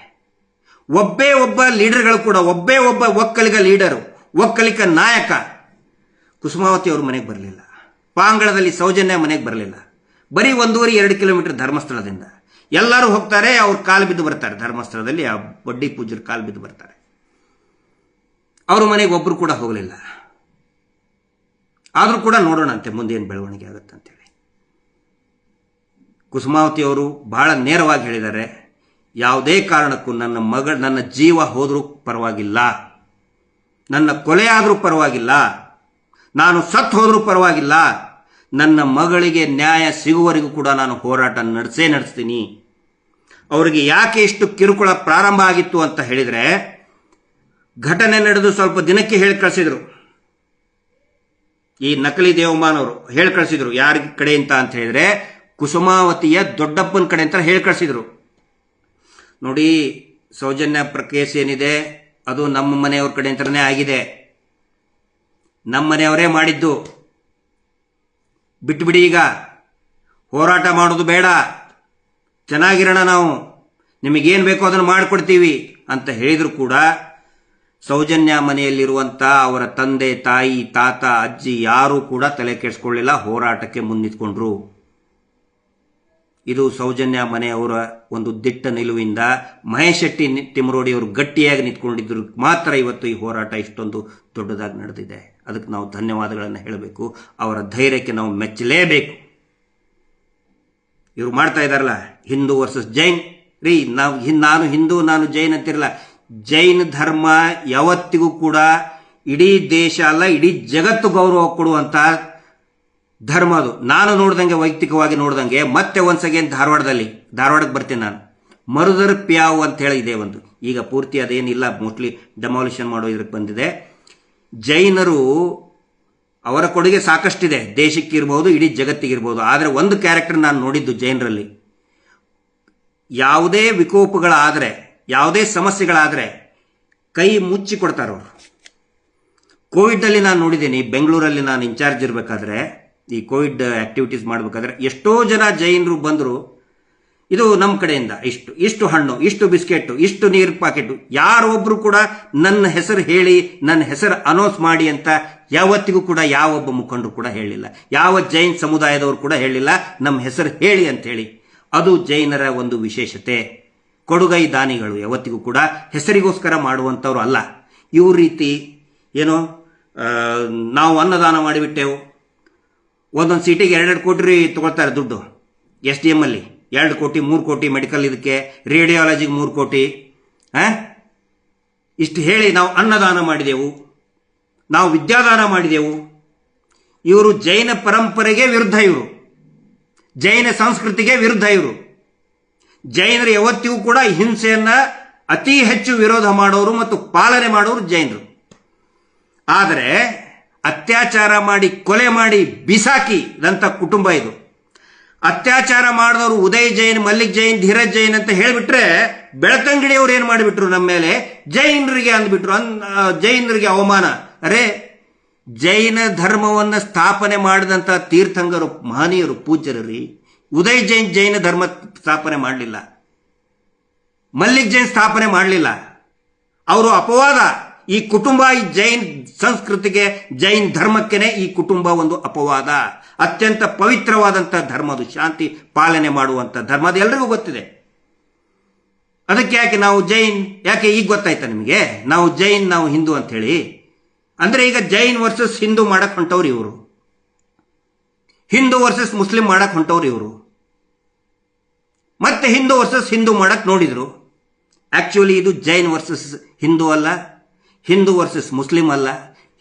ಒಬ್ಬೇ ಒಬ್ಬ ಲೀಡರ್ಗಳು ಕೂಡ, ಒಬ್ಬೇ ಒಬ್ಬ ಒಕ್ಕಲಿಗ ಲೀಡರು, ಒಕ್ಕಲಿಗ ನಾಯಕ ಕುಸುಮಾವತಿ ಅವ್ರ ಮನೆಗೆ ಬರಲಿಲ್ಲ. ಪಾಂಗಳದಲ್ಲಿ ಸೌಜನ್ಯ ಮನೆಗೆ ಬರಲಿಲ್ಲ. ಬರೀ 1.5-2 ಕಿಲೋಮೀಟರ್ ಧರ್ಮಸ್ಥಳದಿಂದ ಎಲ್ಲರೂ ಹೋಗ್ತಾರೆ, ಅವ್ರ ಕಾಲು ಬಿದ್ದು ಬರ್ತಾರೆ. ಧರ್ಮಸ್ಥಳದಲ್ಲಿ ಆ ಬಡ್ಡಿ ಪೂಜ್ಯರ ಕಾಲು ಬಿದ್ದು ಬರ್ತಾರೆ. ಅವ್ರ ಮನೆಗೆ ಒಬ್ರು ಕೂಡ ಹೋಗಲಿಲ್ಲ. ಆದ್ರೂ ಕೂಡ ನೋಡೋಣಂತೆ ಮುಂದೇನು ಬೆಳವಣಿಗೆ ಆಗುತ್ತಂತೇಳಿ. ಕುಸುಮಾವತಿ ಅವರು ಬಹಳ ನೇರವಾಗಿ ಹೇಳಿದ್ದಾರೆ, ಯಾವುದೇ ಕಾರಣಕ್ಕೂ ನನ್ನ ಜೀವ ಹೋದ್ರೂ ಪರವಾಗಿಲ್ಲ, ನನ್ನ ಕೊಲೆ ಆದ್ರೂ ಪರವಾಗಿಲ್ಲ, ನಾನು ಸತ್ತು ಹೋದ್ರೂ ಪರವಾಗಿಲ್ಲ, ನನ್ನ ಮಗಳಿಗೆ ನ್ಯಾಯ ಸಿಗುವವರೆಗೂ ಕೂಡ ನಾನು ಹೋರಾಟ ನಡೆಸ್ತೀನಿ. ಅವರಿಗೆ ಯಾಕೆ ಇಷ್ಟು ಕಿರುಕುಳ ಪ್ರಾರಂಭ ಆಗಿತ್ತು ಅಂತ ಹೇಳಿದ್ರೆ, ಘಟನೆ ನಡೆದು ಸ್ವಲ್ಪ ದಿನಕ್ಕೆ ಹೇಳಿ ಕಳಿಸಿದ್ರು. ಈ ನಕಲಿ ದೇವಮಾನ್ ಅವರು ಹೇಳಿ ಕಳಿಸಿದ್ರು. ಯಾರ ಕಡೆ ಅಂತ ಹೇಳಿದ್ರೆ ಕುಸುಮಾವತಿಯ ದೊಡ್ಡಪ್ಪನ ಕಡೆ ಅಂತ ಹೇಳಿ ಕಳಿಸಿದ್ರು. ನೋಡಿ, ಸೌಜನ್ಯ ಕೇಸ್ ಏನಿದೆ ಅದು ನಮ್ಮ ಮನೆಯವ್ರ ಕಡೆ ಅಂತಾನೆ ಆಗಿದೆ. ನಮ್ಮ ಮನೆಯವರೇ ಮಾಡಿದ್ದು. ಬಿಟ್ಬಿಡಿ, ಈಗ ಹೋರಾಟ ಮಾಡೋದು ಬೇಡ, ಚೆನ್ನಾಗಿರೋಣ, ನಾವು ನಿಮಗೇನು ಬೇಕೋ ಅದನ್ನು ಮಾಡಿಕೊಡ್ತೀವಿ ಅಂತ ಹೇಳಿದ್ರು ಕೂಡ ಸೌಜನ್ಯ ಮನೆಯಲ್ಲಿರುವಂತ ಅವರ ತಂದೆ, ತಾಯಿ, ತಾತ, ಅಜ್ಜಿ ಯಾರೂ ಕೂಡ ತಲೆ ಕೆಡಿಸ್ಕೊಳ್ಳಿಲ್ಲ, ಹೋರಾಟಕ್ಕೆ ಮುನ್ನಿಟ್ಕೊಂಡ್ರು. ಇದು ಸೌಜನ್ಯ ಮನೆಯವರ ಒಂದು ದಿಟ್ಟ ನಿಲುವಿಂದ ಮಹೇಶ್ ಶೆಟ್ಟಿ ತಿಮರೋಡಿ ಅವರು ಗಟ್ಟಿಯಾಗಿ ನಿಂತ್ಕೊಂಡಿದ್ರು ಮಾತ್ರ ಇವತ್ತು ಈ ಹೋರಾಟ ಇಷ್ಟೊಂದು ದೊಡ್ಡದಾಗಿ ನಡೆದಿದೆ. ಅದಕ್ಕೆ ನಾವು ಧನ್ಯವಾದಗಳನ್ನು ಹೇಳಬೇಕು. ಅವರ ಧೈರ್ಯಕ್ಕೆ ನಾವು ಮೆಚ್ಚಲೇಬೇಕು. ಇವರು ಮಾಡ್ತಾ ಇದಾರಲ್ಲ ಹಿಂದೂ ವರ್ಸಸ್ ಜೈನ್ ರೀ, ನಾನು ಹಿಂದೂ ನಾನು ಜೈನ್ ಅಂತಿರಲ್ಲ. ಜೈನ ಧರ್ಮ ಯಾವತ್ತಿಗೂ ಕೂಡ ಇಡೀ ದೇಶ ಅಲ್ಲ, ಇಡೀ ಜಗತ್ತು ಗೌರವ ಕೊಡುವಂತ ಧರ್ಮ ಅದು. ನಾನು ನೋಡ್ದಂಗೆ, ವೈಯಕ್ತಿಕವಾಗಿ ನೋಡ್ದಂಗೆ, ಮತ್ತೆ ಒಂದ್ಸ್ ಅಗೇನ್ ಧಾರವಾಡಕ್ಕೆ ಬರ್ತೀನಿ ನಾನು. ಮರುದರ್ ಪ್ಯಾವ್ ಅಂತ ಹೇಳಿ ಇದೆ ಒಂದು, ಈಗ ಪೂರ್ತಿ ಅದೇನಿಲ್ಲ, ಮೋಸ್ಟ್ಲಿ ಡೆಮಾಲಿಷನ್ ಮಾಡೋ ಇದಕ್ಕೆ ಬಂದಿದೆ. ಜೈನರು ಅವರ ಕೊಡುಗೆ ಸಾಕಷ್ಟಿದೆ, ದೇಶಕ್ಕಿರ್ಬೋದು, ಇಡೀ ಜಗತ್ತಿಗಿರ್ಬೋದು. ಆದರೆ ಒಂದು ಕ್ಯಾರೆಕ್ಟರ್ ನಾನು ನೋಡಿದ್ದು ಜೈನರಲ್ಲಿ, ಯಾವುದೇ ವಿಕೋಪಗಳಾದರೆ, ಯಾವುದೇ ಸಮಸ್ಯೆಗಳಾದರೆ ಕೈ ಮುಚ್ಚಿ ಕೊಡ್ತಾರವರು. ಕೋವಿಡ್ನಲ್ಲಿ ನಾನು ನೋಡಿದ್ದೀನಿ, ಬೆಂಗಳೂರಲ್ಲಿ ನಾನು ಇನ್ಚಾರ್ಜ್ ಇರಬೇಕಾದ್ರೆ, ಈ ಕೋವಿಡ್ ಆಕ್ಟಿವಿಟೀಸ್ ಮಾಡಬೇಕಾದ್ರೆ ಎಷ್ಟೋ ಜನ ಜೈನರು ಬಂದರು. ಇದು ನಮ್ಮ ಕಡೆಯಿಂದ ಇಷ್ಟು ಹಣ್ಣು, ಇಷ್ಟು ಬಿಸ್ಕೆಟ್, ಇಷ್ಟು ನೀರು ಪ್ಯಾಕೆಟ್, ಯಾರೊಬ್ರು ಕೂಡ ನನ್ನ ಹೆಸರು ಹೇಳಿ, ನನ್ನ ಹೆಸರು ಅನೌನ್ಸ್ ಮಾಡಿ ಅಂತ ಯಾವತ್ತಿಗೂ ಕೂಡ ಯಾವೊಬ್ಬ ಮುಖಂಡರು ಕೂಡ ಹೇಳಿಲ್ಲ. ಯಾವ ಜೈನ್ ಸಮುದಾಯದವರು ಕೂಡ ಹೇಳಿಲ್ಲ ನಮ್ಮ ಹೆಸರು ಹೇಳಿ ಅಂತ ಹೇಳಿ. ಅದು ಜೈನರ ಒಂದು ವಿಶೇಷತೆ. ಕೊಡುಗೈ ದಾನಿಗಳು ಯಾವತ್ತಿಗೂ ಕೂಡ ಹೆಸರಿಗೋಸ್ಕರ ಮಾಡುವಂಥವ್ರು ಅಲ್ಲ. ಇವ್ರ ರೀತಿ ಏನೋ ನಾವು ಅನ್ನದಾನ ಮಾಡಿಬಿಟ್ಟೆವು, ಒಂದೊಂದು ಸೀಟಿಗೆ 2 ಕೋಟಿ ತಗೊಳ್ತಾರೆ ದುಡ್ಡು. SDM ಅಲ್ಲಿ 2 ಕೋಟಿ 3 ಕೋಟಿ, ಮೆಡಿಕಲ್ ಇದಕ್ಕೆ, ರೇಡಿಯಾಲಜಿಗೆ 3 ಕೋಟಿ, ಇಷ್ಟು ಹೇಳಿ ನಾವು ಅನ್ನದಾನ ಮಾಡಿದೆವು, ನಾವು ವಿದ್ಯಾದಾನ ಮಾಡಿದೆವು. ಇವರು ಜೈನ ಪರಂಪರೆಗೆ ವಿರುದ್ಧ, ಇವರು ಜೈನ ಸಂಸ್ಕೃತಿಗೆ ವಿರುದ್ಧ. ಇವರು ಜೈನರು ಯಾವತ್ತಿಗೂ ಕೂಡ ಹಿಂಸೆಯನ್ನ ಅತಿ ಹೆಚ್ಚು ವಿರೋಧ ಮಾಡೋರು ಮತ್ತು ಪಾಲನೆ ಮಾಡೋರು ಜೈನರು. ಆದರೆ ಅತ್ಯಾಚಾರ ಮಾಡಿ, ಕೊಲೆ ಮಾಡಿ, ಬಿಸಾಕಿದಂಥ ಕುಟುಂಬ ಇದು. ಅತ್ಯಾಚಾರ ಮಾಡಿದವರು ಉದಯ್ ಜೈನ್, ಮಲ್ಲಿಕ್ ಜೈನ್, ಧೀರಜ್ ಜೈನ್ ಅಂತ ಹೇಳಿಬಿಟ್ರೆ ಬೆಳತಂಗಡಿಯವರು ಏನ್ ಮಾಡಿಬಿಟ್ರು ನಮ್ಮ ಮೇಲೆ, ಜೈನರಿಗೆ ಅಂದ್ಬಿಟ್ರು, ಜೈನರಿಗೆ ಅವಮಾನ. ಅರೆ, ಜೈನ ಧರ್ಮವನ್ನು ಸ್ಥಾಪನೆ ಮಾಡಿದಂತ ತೀರ್ಥಂಗರು, ಮಹನೀಯರು, ಪೂಜ್ಯರಿ. ಉದಯ್ ಜೈನ್ ಜೈನ ಧರ್ಮ ಸ್ಥಾಪನೆ ಮಾಡಲಿಲ್ಲ, ಮಲ್ಲಿಕ್ ಜೈನ್ ಸ್ಥಾಪನೆ ಮಾಡಲಿಲ್ಲ. ಅವರು ಅಪವಾದ. ಈ ಕುಟುಂಬ, ಈ ಜೈನ್ ಸಂಸ್ಕೃತಿಗೆ, ಜೈನ್ ಧರ್ಮಕ್ಕೇನೆ ಈ ಕುಟುಂಬ ಒಂದು ಅಪವಾದ. ಅತ್ಯಂತ ಪವಿತ್ರವಾದಂತಹ ಧರ್ಮ ಅದು, ಶಾಂತಿ ಪಾಲನೆ ಮಾಡುವಂತ ಧರ್ಮ, ಅದು ಎಲ್ರಿಗೂ ಗೊತ್ತಿದೆ. ಅದಕ್ಕೆ ಯಾಕೆ ನಾವು ಜೈನ್, ಯಾಕೆ ಈಗ ಗೊತ್ತಾಯ್ತಾ ನಿಮಗೆ ನಾವು ಜೈನ್, ನಾವು ಹಿಂದೂ ಅಂತ ಹೇಳಿ? ಅಂದ್ರೆ ಈಗ ಜೈನ್ ವರ್ಸಸ್ ಹಿಂದೂ ಮಾಡಕ್ ಹೊಂಟವ್ರು ಇವರು, ಹಿಂದೂ ವರ್ಸಸ್ ಮುಸ್ಲಿಂ ಮಾಡಕ್ ಹೊಂಟವ್ರು ಇವರು, ಮತ್ತೆ ಹಿಂದೂ ವರ್ಸಸ್ ಹಿಂದೂ ಮಾಡಕ್ ನೋಡಿದ್ರು. ಆಕ್ಚುಲಿ ಇದು ಜೈನ್ ವರ್ಸಸ್ ಹಿಂದೂ ಅಲ್ಲ, ಹಿಂದೂ ವರ್ಸಸ್ ಮುಸ್ಲಿಂ ಅಲ್ಲ,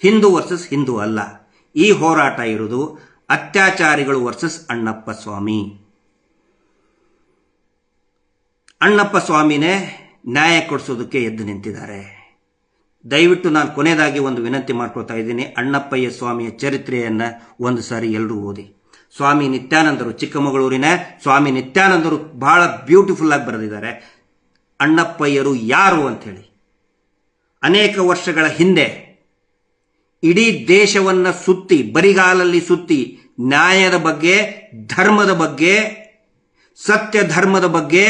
ಹಿಂದೂ ವರ್ಸಸ್ ಹಿಂದೂ ಅಲ್ಲ. ಈ ಹೋರಾಟ ಇರುವುದು ಅತ್ಯಾಚಾರಿಗಳು ವರ್ಸಸ್ ಅಣ್ಣಪ್ಪ ಸ್ವಾಮಿ. ಅಣ್ಣಪ್ಪ ಸ್ವಾಮಿನೇ ನ್ಯಾಯ ಕೊಡಿಸೋದಕ್ಕೆ ಎದ್ದು ನಿಂತಿದ್ದಾರೆ. ದಯವಿಟ್ಟು ನಾನು ಕೊನೆಯದಾಗಿ ಒಂದು ವಿನಂತಿ ಮಾಡ್ಕೊಳ್ತಾ ಇದ್ದೀನಿ, ಅಣ್ಣಪ್ಪಯ್ಯ ಸ್ವಾಮಿಯ ಚರಿತ್ರೆಯನ್ನ ಒಂದು ಸಾರಿ ಎಲ್ಲರೂ ಓದಿ. ಸ್ವಾಮಿ ನಿತ್ಯಾನಂದರು, ಚಿಕ್ಕಮಗಳೂರಿನ ಸ್ವಾಮಿ ನಿತ್ಯಾನಂದರು ಬಹಳ ಬ್ಯೂಟಿಫುಲ್ ಆಗಿ ಬರೆದಿದ್ದಾರೆ ಅಣ್ಣಪ್ಪಯ್ಯರು ಯಾರು ಅಂತ ಹೇಳಿ. ಅನೇಕ ವರ್ಷಗಳ ಹಿಂದೆ ಇಡೀ ದೇಶವನ್ನ ಸುತ್ತಿ, ಬರಿಗಾಲಲ್ಲಿ ಸುತ್ತಿ, ನ್ಯಾಯದ ಬಗ್ಗೆ, ಧರ್ಮದ ಬಗ್ಗೆ, ಸತ್ಯ ಧರ್ಮದ ಬಗ್ಗೆ,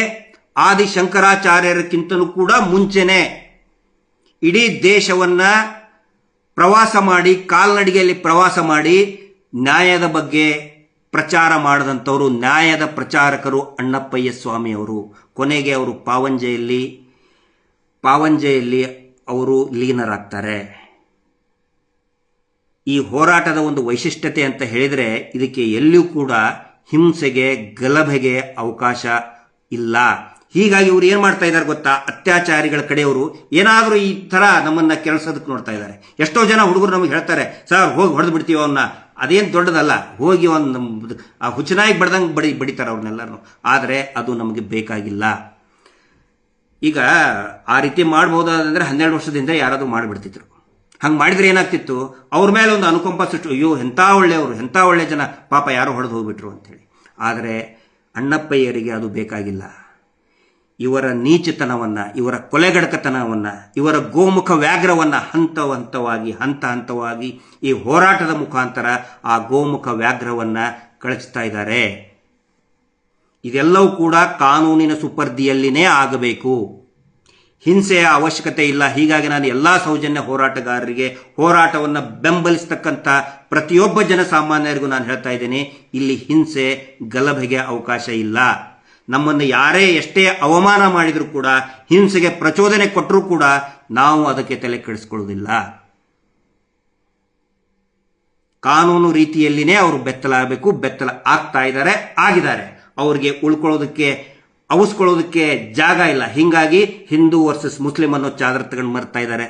ಆದಿಶಂಕರಾಚಾರ್ಯರಕ್ಕಿಂತಲೂ ಕೂಡ ಮುಂಚೆನೆ ಇಡೀ ದೇಶವನ್ನ ಪ್ರವಾಸ ಮಾಡಿ, ಕಾಲ್ನಡಿಗೆಯಲ್ಲಿ ಪ್ರವಾಸ ಮಾಡಿ, ನ್ಯಾಯದ ಬಗ್ಗೆ ಪ್ರಚಾರ ಮಾಡಿದಂಥವರು, ನ್ಯಾಯದ ಪ್ರಚಾರಕರು ಅಣ್ಣಪ್ಪಯ್ಯ ಸ್ವಾಮಿಯವರು. ಕೊನೆಗೆ ಅವರು ಪಾವಂಜೆಯಲ್ಲಿ ಅವರು ಲೀನರಾಗ್ತಾರೆ. ಈ ಹೋರಾಟದ ಒಂದು ವೈಶಿಷ್ಟ್ಯತೆ ಅಂತ ಹೇಳಿದ್ರೆ, ಇದಕ್ಕೆ ಎಲ್ಲಿಯೂ ಕೂಡ ಹಿಂಸೆಗೆ, ಗಲಭೆಗೆ ಅವಕಾಶ ಇಲ್ಲ. ಹೀಗಾಗಿ ಇವರು ಏನ್ ಮಾಡ್ತಾ ಇದ್ದಾರೆ ಗೊತ್ತಾ, ಅತ್ಯಾಚಾರಿಗಳ ಕಡೆಯವರು ಏನಾದರೂ ಈ ತರ ನಮ್ಮನ್ನ ಕೆಲ್ಸದಕ್ಕೆ ನೋಡ್ತಾ ಇದ್ದಾರೆ. ಎಷ್ಟೋ ಜನ ಹುಡುಗರು ನಮಗೆ ಹೇಳ್ತಾರೆ, ಸರ್ ಹೋಗಿ ಹೊಡೆದು ಬಿಡ್ತೀವಿ ಅವನ್ನ, ಅದೇನು ದೊಡ್ಡದಲ್ಲ, ಹೋಗಿ ಒಂದು ಹುಚ್ಚನಾಗಿ ಬಡ್ದಂಗೆ ಬಡಿತಾರೆ ಅವ್ರನ್ನೆಲ್ಲರೂ. ಆದರೆ ಅದು ನಮಗೆ ಬೇಕಾಗಿಲ್ಲ. ಈಗ ಆ ರೀತಿ ಮಾಡಬಹುದಾದ್ರೆ 12 ವರ್ಷದಿಂದ ಯಾರಾದರೂ ಮಾಡಿಬಿಡ್ತಿದ್ರು. ಹಂಗೆ ಮಾಡಿದ್ರೆ ಏನಾಗ್ತಿತ್ತು, ಅವ್ರ ಮೇಲೆ ಒಂದು ಅನುಕಂಪ ಸೃಷ್ಟಿ, ಅಯ್ಯೋ ಎಂಥ ಒಳ್ಳೆಯವರು, ಎಂಥ ಒಳ್ಳೆ ಜನ, ಪಾಪ ಯಾರೋ ಹೊಡೆದು ಹೋಗ್ಬಿಟ್ರು ಅಂತೇಳಿ. ಆದರೆ ಅಣ್ಣಪ್ಪಯ್ಯರಿಗೆ ಅದು ಬೇಕಾಗಿಲ್ಲ. ಇವರ ನೀಚತನವನ್ನ, ಇವರ ಕೊಲೆಗಡಕತನವನ್ನ, ಇವರ ಗೋಮುಖ ವ್ಯಾಘ್ರವನ್ನ ಹಂತ ಹಂತವಾಗಿ ಈ ಹೋರಾಟದ ಮುಖಾಂತರ ಆ ಗೋಮುಖ ವ್ಯಾಘ್ರವನ್ನ ಕಳಿಸ್ತಾ ಇದ್ದಾರೆ. ಇದೆಲ್ಲವೂ ಕೂಡ ಕಾನೂನಿನ ಸುಪರ್ದಿಯಲ್ಲಿನೇ ಆಗಬೇಕು. ಹಿಂಸೆಯ ಅವಶ್ಯಕತೆ ಇಲ್ಲ. ಹೀಗಾಗಿ ನಾನು ಎಲ್ಲಾ ಸೌಜನ್ಯ ಹೋರಾಟಗಾರರಿಗೆ, ಹೋರಾಟವನ್ನು ಬೆಂಬಲಿಸತಕ್ಕಂಥ ಪ್ರತಿಯೊಬ್ಬ ಜನಸಾಮಾನ್ಯರಿಗೂ ನಾನು ಹೇಳ್ತಾ ಇದ್ದೇನೆ, ಇಲ್ಲಿ ಹಿಂಸೆ, ಗಲಭೆಗೆ ಅವಕಾಶ ಇಲ್ಲ. ನಮ್ಮನ್ನು ಯಾರೇ ಎಷ್ಟೇ ಅವಮಾನ ಮಾಡಿದರೂ ಕೂಡ, ಹಿಂಸೆಗೆ ಪ್ರಚೋದನೆ ಕೊಟ್ಟರೂ ಕೂಡ ನಾವು ಅದಕ್ಕೆ ತಲೆ ಕೆಡಿಸ್ಕೊಳ್ಳೋದಿಲ್ಲ. ಕಾನೂನು ರೀತಿಯಲ್ಲಿನೇ ಅವರು ಬೆತ್ತಲಾಗಬೇಕು. ಬೆತ್ತಲ ಆಗ್ತಾ ಇದ್ದಾರೆ, ಆಗಿದ್ದಾರೆ. ಅವ್ರಿಗೆ ಉಳ್ಕೊಳ್ಳೋದಕ್ಕೆ, ಅವಸ್ಕೊಳ್ಳೋದಕ್ಕೆ ಜಾಗ ಇಲ್ಲ. ಹಿಂಗಾಗಿ ಹಿಂದೂ ವರ್ಸಸ್ ಮುಸ್ಲಿಂ ಅನ್ನೋ ಚಾದರ್ ತಗೊಂಡು ಮರ್ತಾ ಇದ್ದಾರೆ.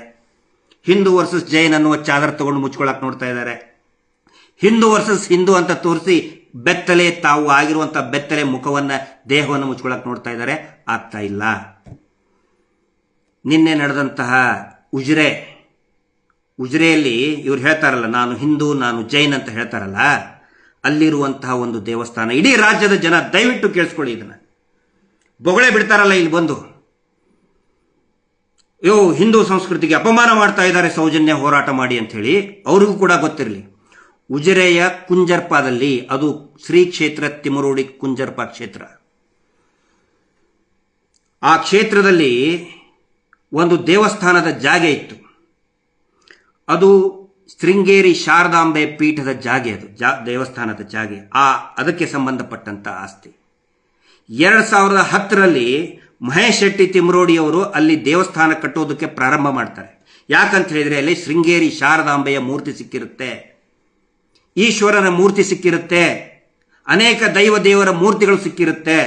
ಹಿಂದೂ ವರ್ಸಸ್ ಜೈನ್ ಅನ್ನುವ ಚಾದರ್ ತಗೊಂಡು ಮುಚ್ಕೊಳಕ್ ನೋಡ್ತಾ ಇದ್ದಾರೆ. ಹಿಂದೂ ವರ್ಸಸ್ ಹಿಂದೂ ಅಂತ ತೋರಿಸಿ ಬೆತ್ತಲೆ, ತಾವು ಆಗಿರುವಂತಹ ಬೆತ್ತಲೆ ಮುಖವನ್ನ, ದೇಹವನ್ನು ಮುಚ್ಕೊಳಕ್ ನೋಡ್ತಾ ಇದ್ದಾರೆ. ಆಗ್ತಾ ಇಲ್ಲ. ನಿನ್ನೆ ನಡೆದಂತಹ ಉಜಿರೆಯಲ್ಲಿ ಇವ್ರು ಹೇಳ್ತಾರಲ್ಲ, ನಾನು ಹಿಂದೂ, ನಾನು ಜೈನ್ ಅಂತ ಹೇಳ್ತಾರಲ್ಲ, ಅಲ್ಲಿರುವಂತಹ ಒಂದು ದೇವಸ್ಥಾನ, ಇಡೀ ರಾಜ್ಯದ ಜನ ದಯವಿಟ್ಟು ಕೇಳಿಸ್ಕೊಳ್ಳಿ, ಇದನ್ನ ಬೊಗಳೆ ಬಿಡ್ತಾರಲ್ಲ ಇಲ್ಲಿ ಬಂದು, ಹಿಂದೂ ಸಂಸ್ಕೃತಿಗೆ ಅಪಮಾನ ಮಾಡ್ತಾ ಇದ್ದಾರೆ ಸೌಜನ್ಯ ಹೋರಾಟ ಮಾಡಿ ಅಂತ ಹೇಳಿ. ಅವ್ರಿಗೂ ಕೂಡ ಗೊತ್ತಿರಲಿ, ಉಜಿರೆಯ ಕುಂಜರ್ಪಾದಲ್ಲಿ, ಅದು ಶ್ರೀ ಕ್ಷೇತ್ರ ತಿಮರೋಡಿ ಕುಂಜರ್ಪ ಕ್ಷೇತ್ರ, ಆ ಕ್ಷೇತ್ರದಲ್ಲಿ ಒಂದು ದೇವಸ್ಥಾನದ ಜಾಗೆ ಇತ್ತು. ಅದು ಶೃಂಗೇರಿ ಶಾರದಾಂಬೆ ಪೀಠದ ಜಾಗೆ, ಅದು ದೇವಸ್ಥಾನದ ಜಾಗೆ, ಅದಕ್ಕೆ ಸಂಬಂಧಪಟ್ಟಂತ ಆಸ್ತಿ. 2010ರಲ್ಲಿ ಮಹೇಶ್ ಶೆಟ್ಟಿ ತಿಮರೋಡಿಯವರು ಅಲ್ಲಿ ದೇವಸ್ಥಾನ ಕಟ್ಟೋದಕ್ಕೆ ಪ್ರಾರಂಭ ಮಾಡ್ತಾರೆ. ಯಾಕಂತ ಹೇಳಿದ್ರೆ ಅಲ್ಲಿ ಶೃಂಗೇರಿ ಶಾರದಾಂಬೆಯ ಮೂರ್ತಿ ಸಿಕ್ಕಿರುತ್ತೆ, ಈಶ್ವರನ ಮೂರ್ತಿ ಸಿಕ್ಕಿರುತ್ತೆ, ಅನೇಕ ದೇವರ ಮೂರ್ತಿಗಳು ಸಿಕ್ಕಿರುತ್ತೆ,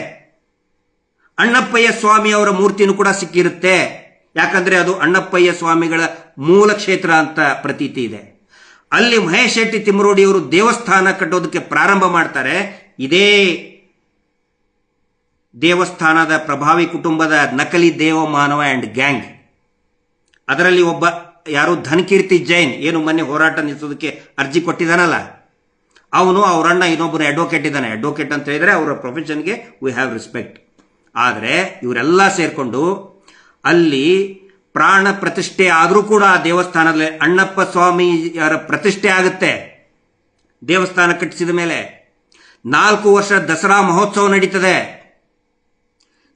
ಅಣ್ಣಪ್ಪಯ್ಯ ಸ್ವಾಮಿ ಅವರ ಮೂರ್ತಿನೂ ಕೂಡ ಸಿಕ್ಕಿರುತ್ತೆ. ಯಾಕಂದ್ರೆ ಅದು ಅಣ್ಣಪ್ಪಯ್ಯ ಸ್ವಾಮಿಗಳ ಮೂಲ ಕ್ಷೇತ್ರ ಅಂತ ಪ್ರತೀತಿ ಇದೆ. ಅಲ್ಲಿ ಮಹೇಶ್ ಶೆಟ್ಟಿ ತಿಮರೋಡಿಯವರು ದೇವಸ್ಥಾನ ಕಟ್ಟೋದಕ್ಕೆ ಪ್ರಾರಂಭ ಮಾಡ್ತಾರೆ. ಇದೇ ದೇವಸ್ಥಾನದ ಪ್ರಭಾವಿ ಕುಟುಂಬದ ನಕಲಿ ದೇವಮಾನವ ಅಂಡ್ ಗ್ಯಾಂಗ್, ಅದರಲ್ಲಿ ಒಬ್ಬ ಯಾರು ಧನಕೀರ್ತಿ ಜೈನ್, ಏನು ಮೊನ್ನೆ ಹೋರಾಟ ನಿಲ್ಲಿಸೋದಕ್ಕೆ ಅರ್ಜಿ ಕೊಟ್ಟಿದ್ದಾನಲ್ಲ, ಅವನು ಅವ್ರ ಅಣ್ಣ ಇನ್ನೊಬ್ಬರು ಅಡ್ವೊಕೇಟ್ ಇದ್ದಾನೆ. ಅಡ್ವೊಕೇಟ್ ಅಂತ ಹೇಳಿದ್ರೆ ಅವರ ಪ್ರೊಫೆಷನ್ಗೆ ವಿ ಹ್ಯಾವ್ ರೆಸ್ಪೆಕ್ಟ್. ಆದರೆ ಇವರೆಲ್ಲ ಸೇರ್ಕೊಂಡು ಅಲ್ಲಿ ಪ್ರಾಣ ಪ್ರತಿಷ್ಠೆ ಆದರೂ ಕೂಡ ಆ ದೇವಸ್ಥಾನದಲ್ಲಿ ಅಣ್ಣಪ್ಪ ಸ್ವಾಮಿಯರ ಪ್ರತಿಷ್ಠೆ ಆಗುತ್ತೆ. ದೇವಸ್ಥಾನ ಕಟ್ಟಿಸಿದ ಮೇಲೆ 4 ವರ್ಷ ದಸರಾ ಮಹೋತ್ಸವ ನಡೀತದೆ,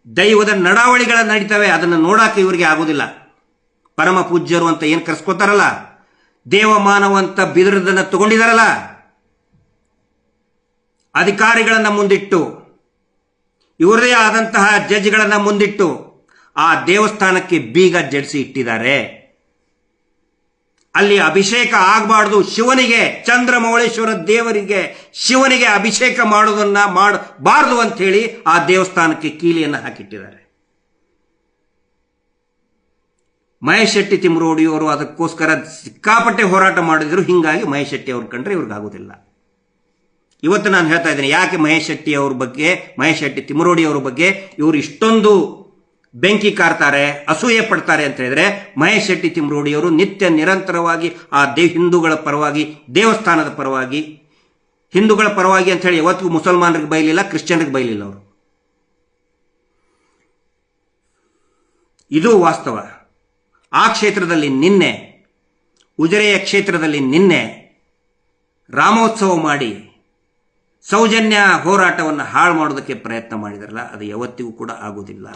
ದೈವದ ನಡಾವಳಿಗಳ ನಡೀತವೆ. ಅದನ್ನು ನೋಡಕ್ಕೆ ಇವರಿಗೆ ಆಗುದಿಲ್ಲ. ಪರಮ ಪೂಜ್ಯರು ಅಂತ ಏನು ಕರೆಸ್ಕೋತಾರಲ್ಲ, ದೇವಮಾನವ ಅಂತ ಬಿದಿರದನ್ನ ತಗೊಂಡಿದಾರಲ್ಲ, ಅಧಿಕಾರಿಗಳನ್ನ ಮುಂದಿಟ್ಟು, ಇವರದೇ ಆದಂತಹ ಜಡ್ಜ್ಗಳನ್ನ ಮುಂದಿಟ್ಟು ಆ ದೇವಸ್ಥಾನಕ್ಕೆ ಬೀಗ ಜಡಿಸಿ ಇಟ್ಟಿದ್ದಾರೆ. ಅಲ್ಲಿ ಅಭಿಷೇಕ ಆಗಬಾರ್ದು ಶಿವನಿಗೆ, ಚಂದ್ರಮೌಳೇಶ್ವರ ದೇವರಿಗೆ ಶಿವನಿಗೆ ಅಭಿಷೇಕ ಮಾಡೋದನ್ನ ಮಾಡಬಾರದು ಅಂತ ಹೇಳಿ ಆ ದೇವಸ್ಥಾನಕ್ಕೆ ಕೀಲಿಯನ್ನು ಹಾಕಿಟ್ಟಿದ್ದಾರೆ. ಮಹೇಶ್ ಶೆಟ್ಟಿ ತಿಮ್ಮರೋಡಿಯವರು ಅದಕ್ಕೋಸ್ಕರ ಸಿಕ್ಕಾಪಟ್ಟೆ ಹೋರಾಟ ಮಾಡಿದ್ರು. ಹಿಂಗಾಗಿ ಮಹೇಶ್ ಶೆಟ್ಟಿ ಅವ್ರ ಕಂಡ್ರೆ ಇವ್ರಿಗಾಗೋದಿಲ್ಲ. ಇವತ್ತು ನಾನು ಹೇಳ್ತಾ ಇದ್ದೀನಿ, ಯಾಕೆ ಮಹೇಶ್ ಶೆಟ್ಟಿ ತಿಮ್ಮರೋಡಿ ಅವರ ಬಗ್ಗೆ ಇವರು ಇಷ್ಟೊಂದು ಬೆಂಕಿ ಕಾರ್ತಾರೆ, ಅಸೂಯೆ ಪಡ್ತಾರೆ ಅಂತ ಹೇಳಿದ್ರೆ, ಮಹೇಶ್ ಶೆಟ್ಟಿ ತಿಮ್ಮರೋಡಿಯವರು ನಿತ್ಯ ನಿರಂತರವಾಗಿ ಆ ಹಿಂದೂಗಳ ಪರವಾಗಿ, ದೇವಸ್ಥಾನದ ಪರವಾಗಿ, ಹಿಂದೂಗಳ ಪರವಾಗಿ ಅಂತ ಹೇಳಿ ಯಾವತ್ತಿಗೂ ಮುಸಲ್ಮಾನರಿಗೆ ಬೈಲಿಲ್ಲ, ಕ್ರಿಶ್ಚಿಯನ್ರಿಗೆ ಬೈಲಿಲ್ಲ ಅವರು. ಇದು ವಾಸ್ತವ. ಆ ಕ್ಷೇತ್ರದಲ್ಲಿ ನಿನ್ನೆ, ಉಜಿರೆಯ ಕ್ಷೇತ್ರದಲ್ಲಿ ನಿನ್ನೆ ರಾಮೋತ್ಸವ ಮಾಡಿ ಸೌಜನ್ಯ ಹೋರಾಟವನ್ನು ಹಾಳು ಮಾಡೋದಕ್ಕೆ ಪ್ರಯತ್ನ ಮಾಡಿದಾರಲ್ಲ, ಅದು ಯಾವತ್ತಿಗೂ ಕೂಡ ಆಗುವುದಿಲ್ಲ.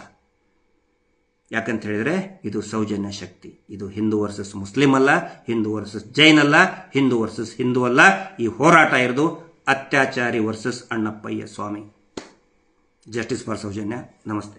ಯಾಕಂತ ಹೇಳಿದ್ರೆ ಇದು ಸೌಜನ್ಯ ಶಕ್ತಿ. ಇದು ಹಿಂದೂ ವರ್ಸಸ್ ಮುಸ್ಲಿಂ ಅಲ್ಲ, ಹಿಂದೂ ವರ್ಸಸ್ ಜೈನ್ ಅಲ್ಲ, ಹಿಂದೂ ವರ್ಸಸ್ ಹಿಂದೂ ಅಲ್ಲ. ಈ ಹೋರಾಟ ಇರೋದು ಅತ್ಯಾಚಾರಿ versus Annappayya Swamy. Justice for Soujanya. ನಮಸ್ತೆ.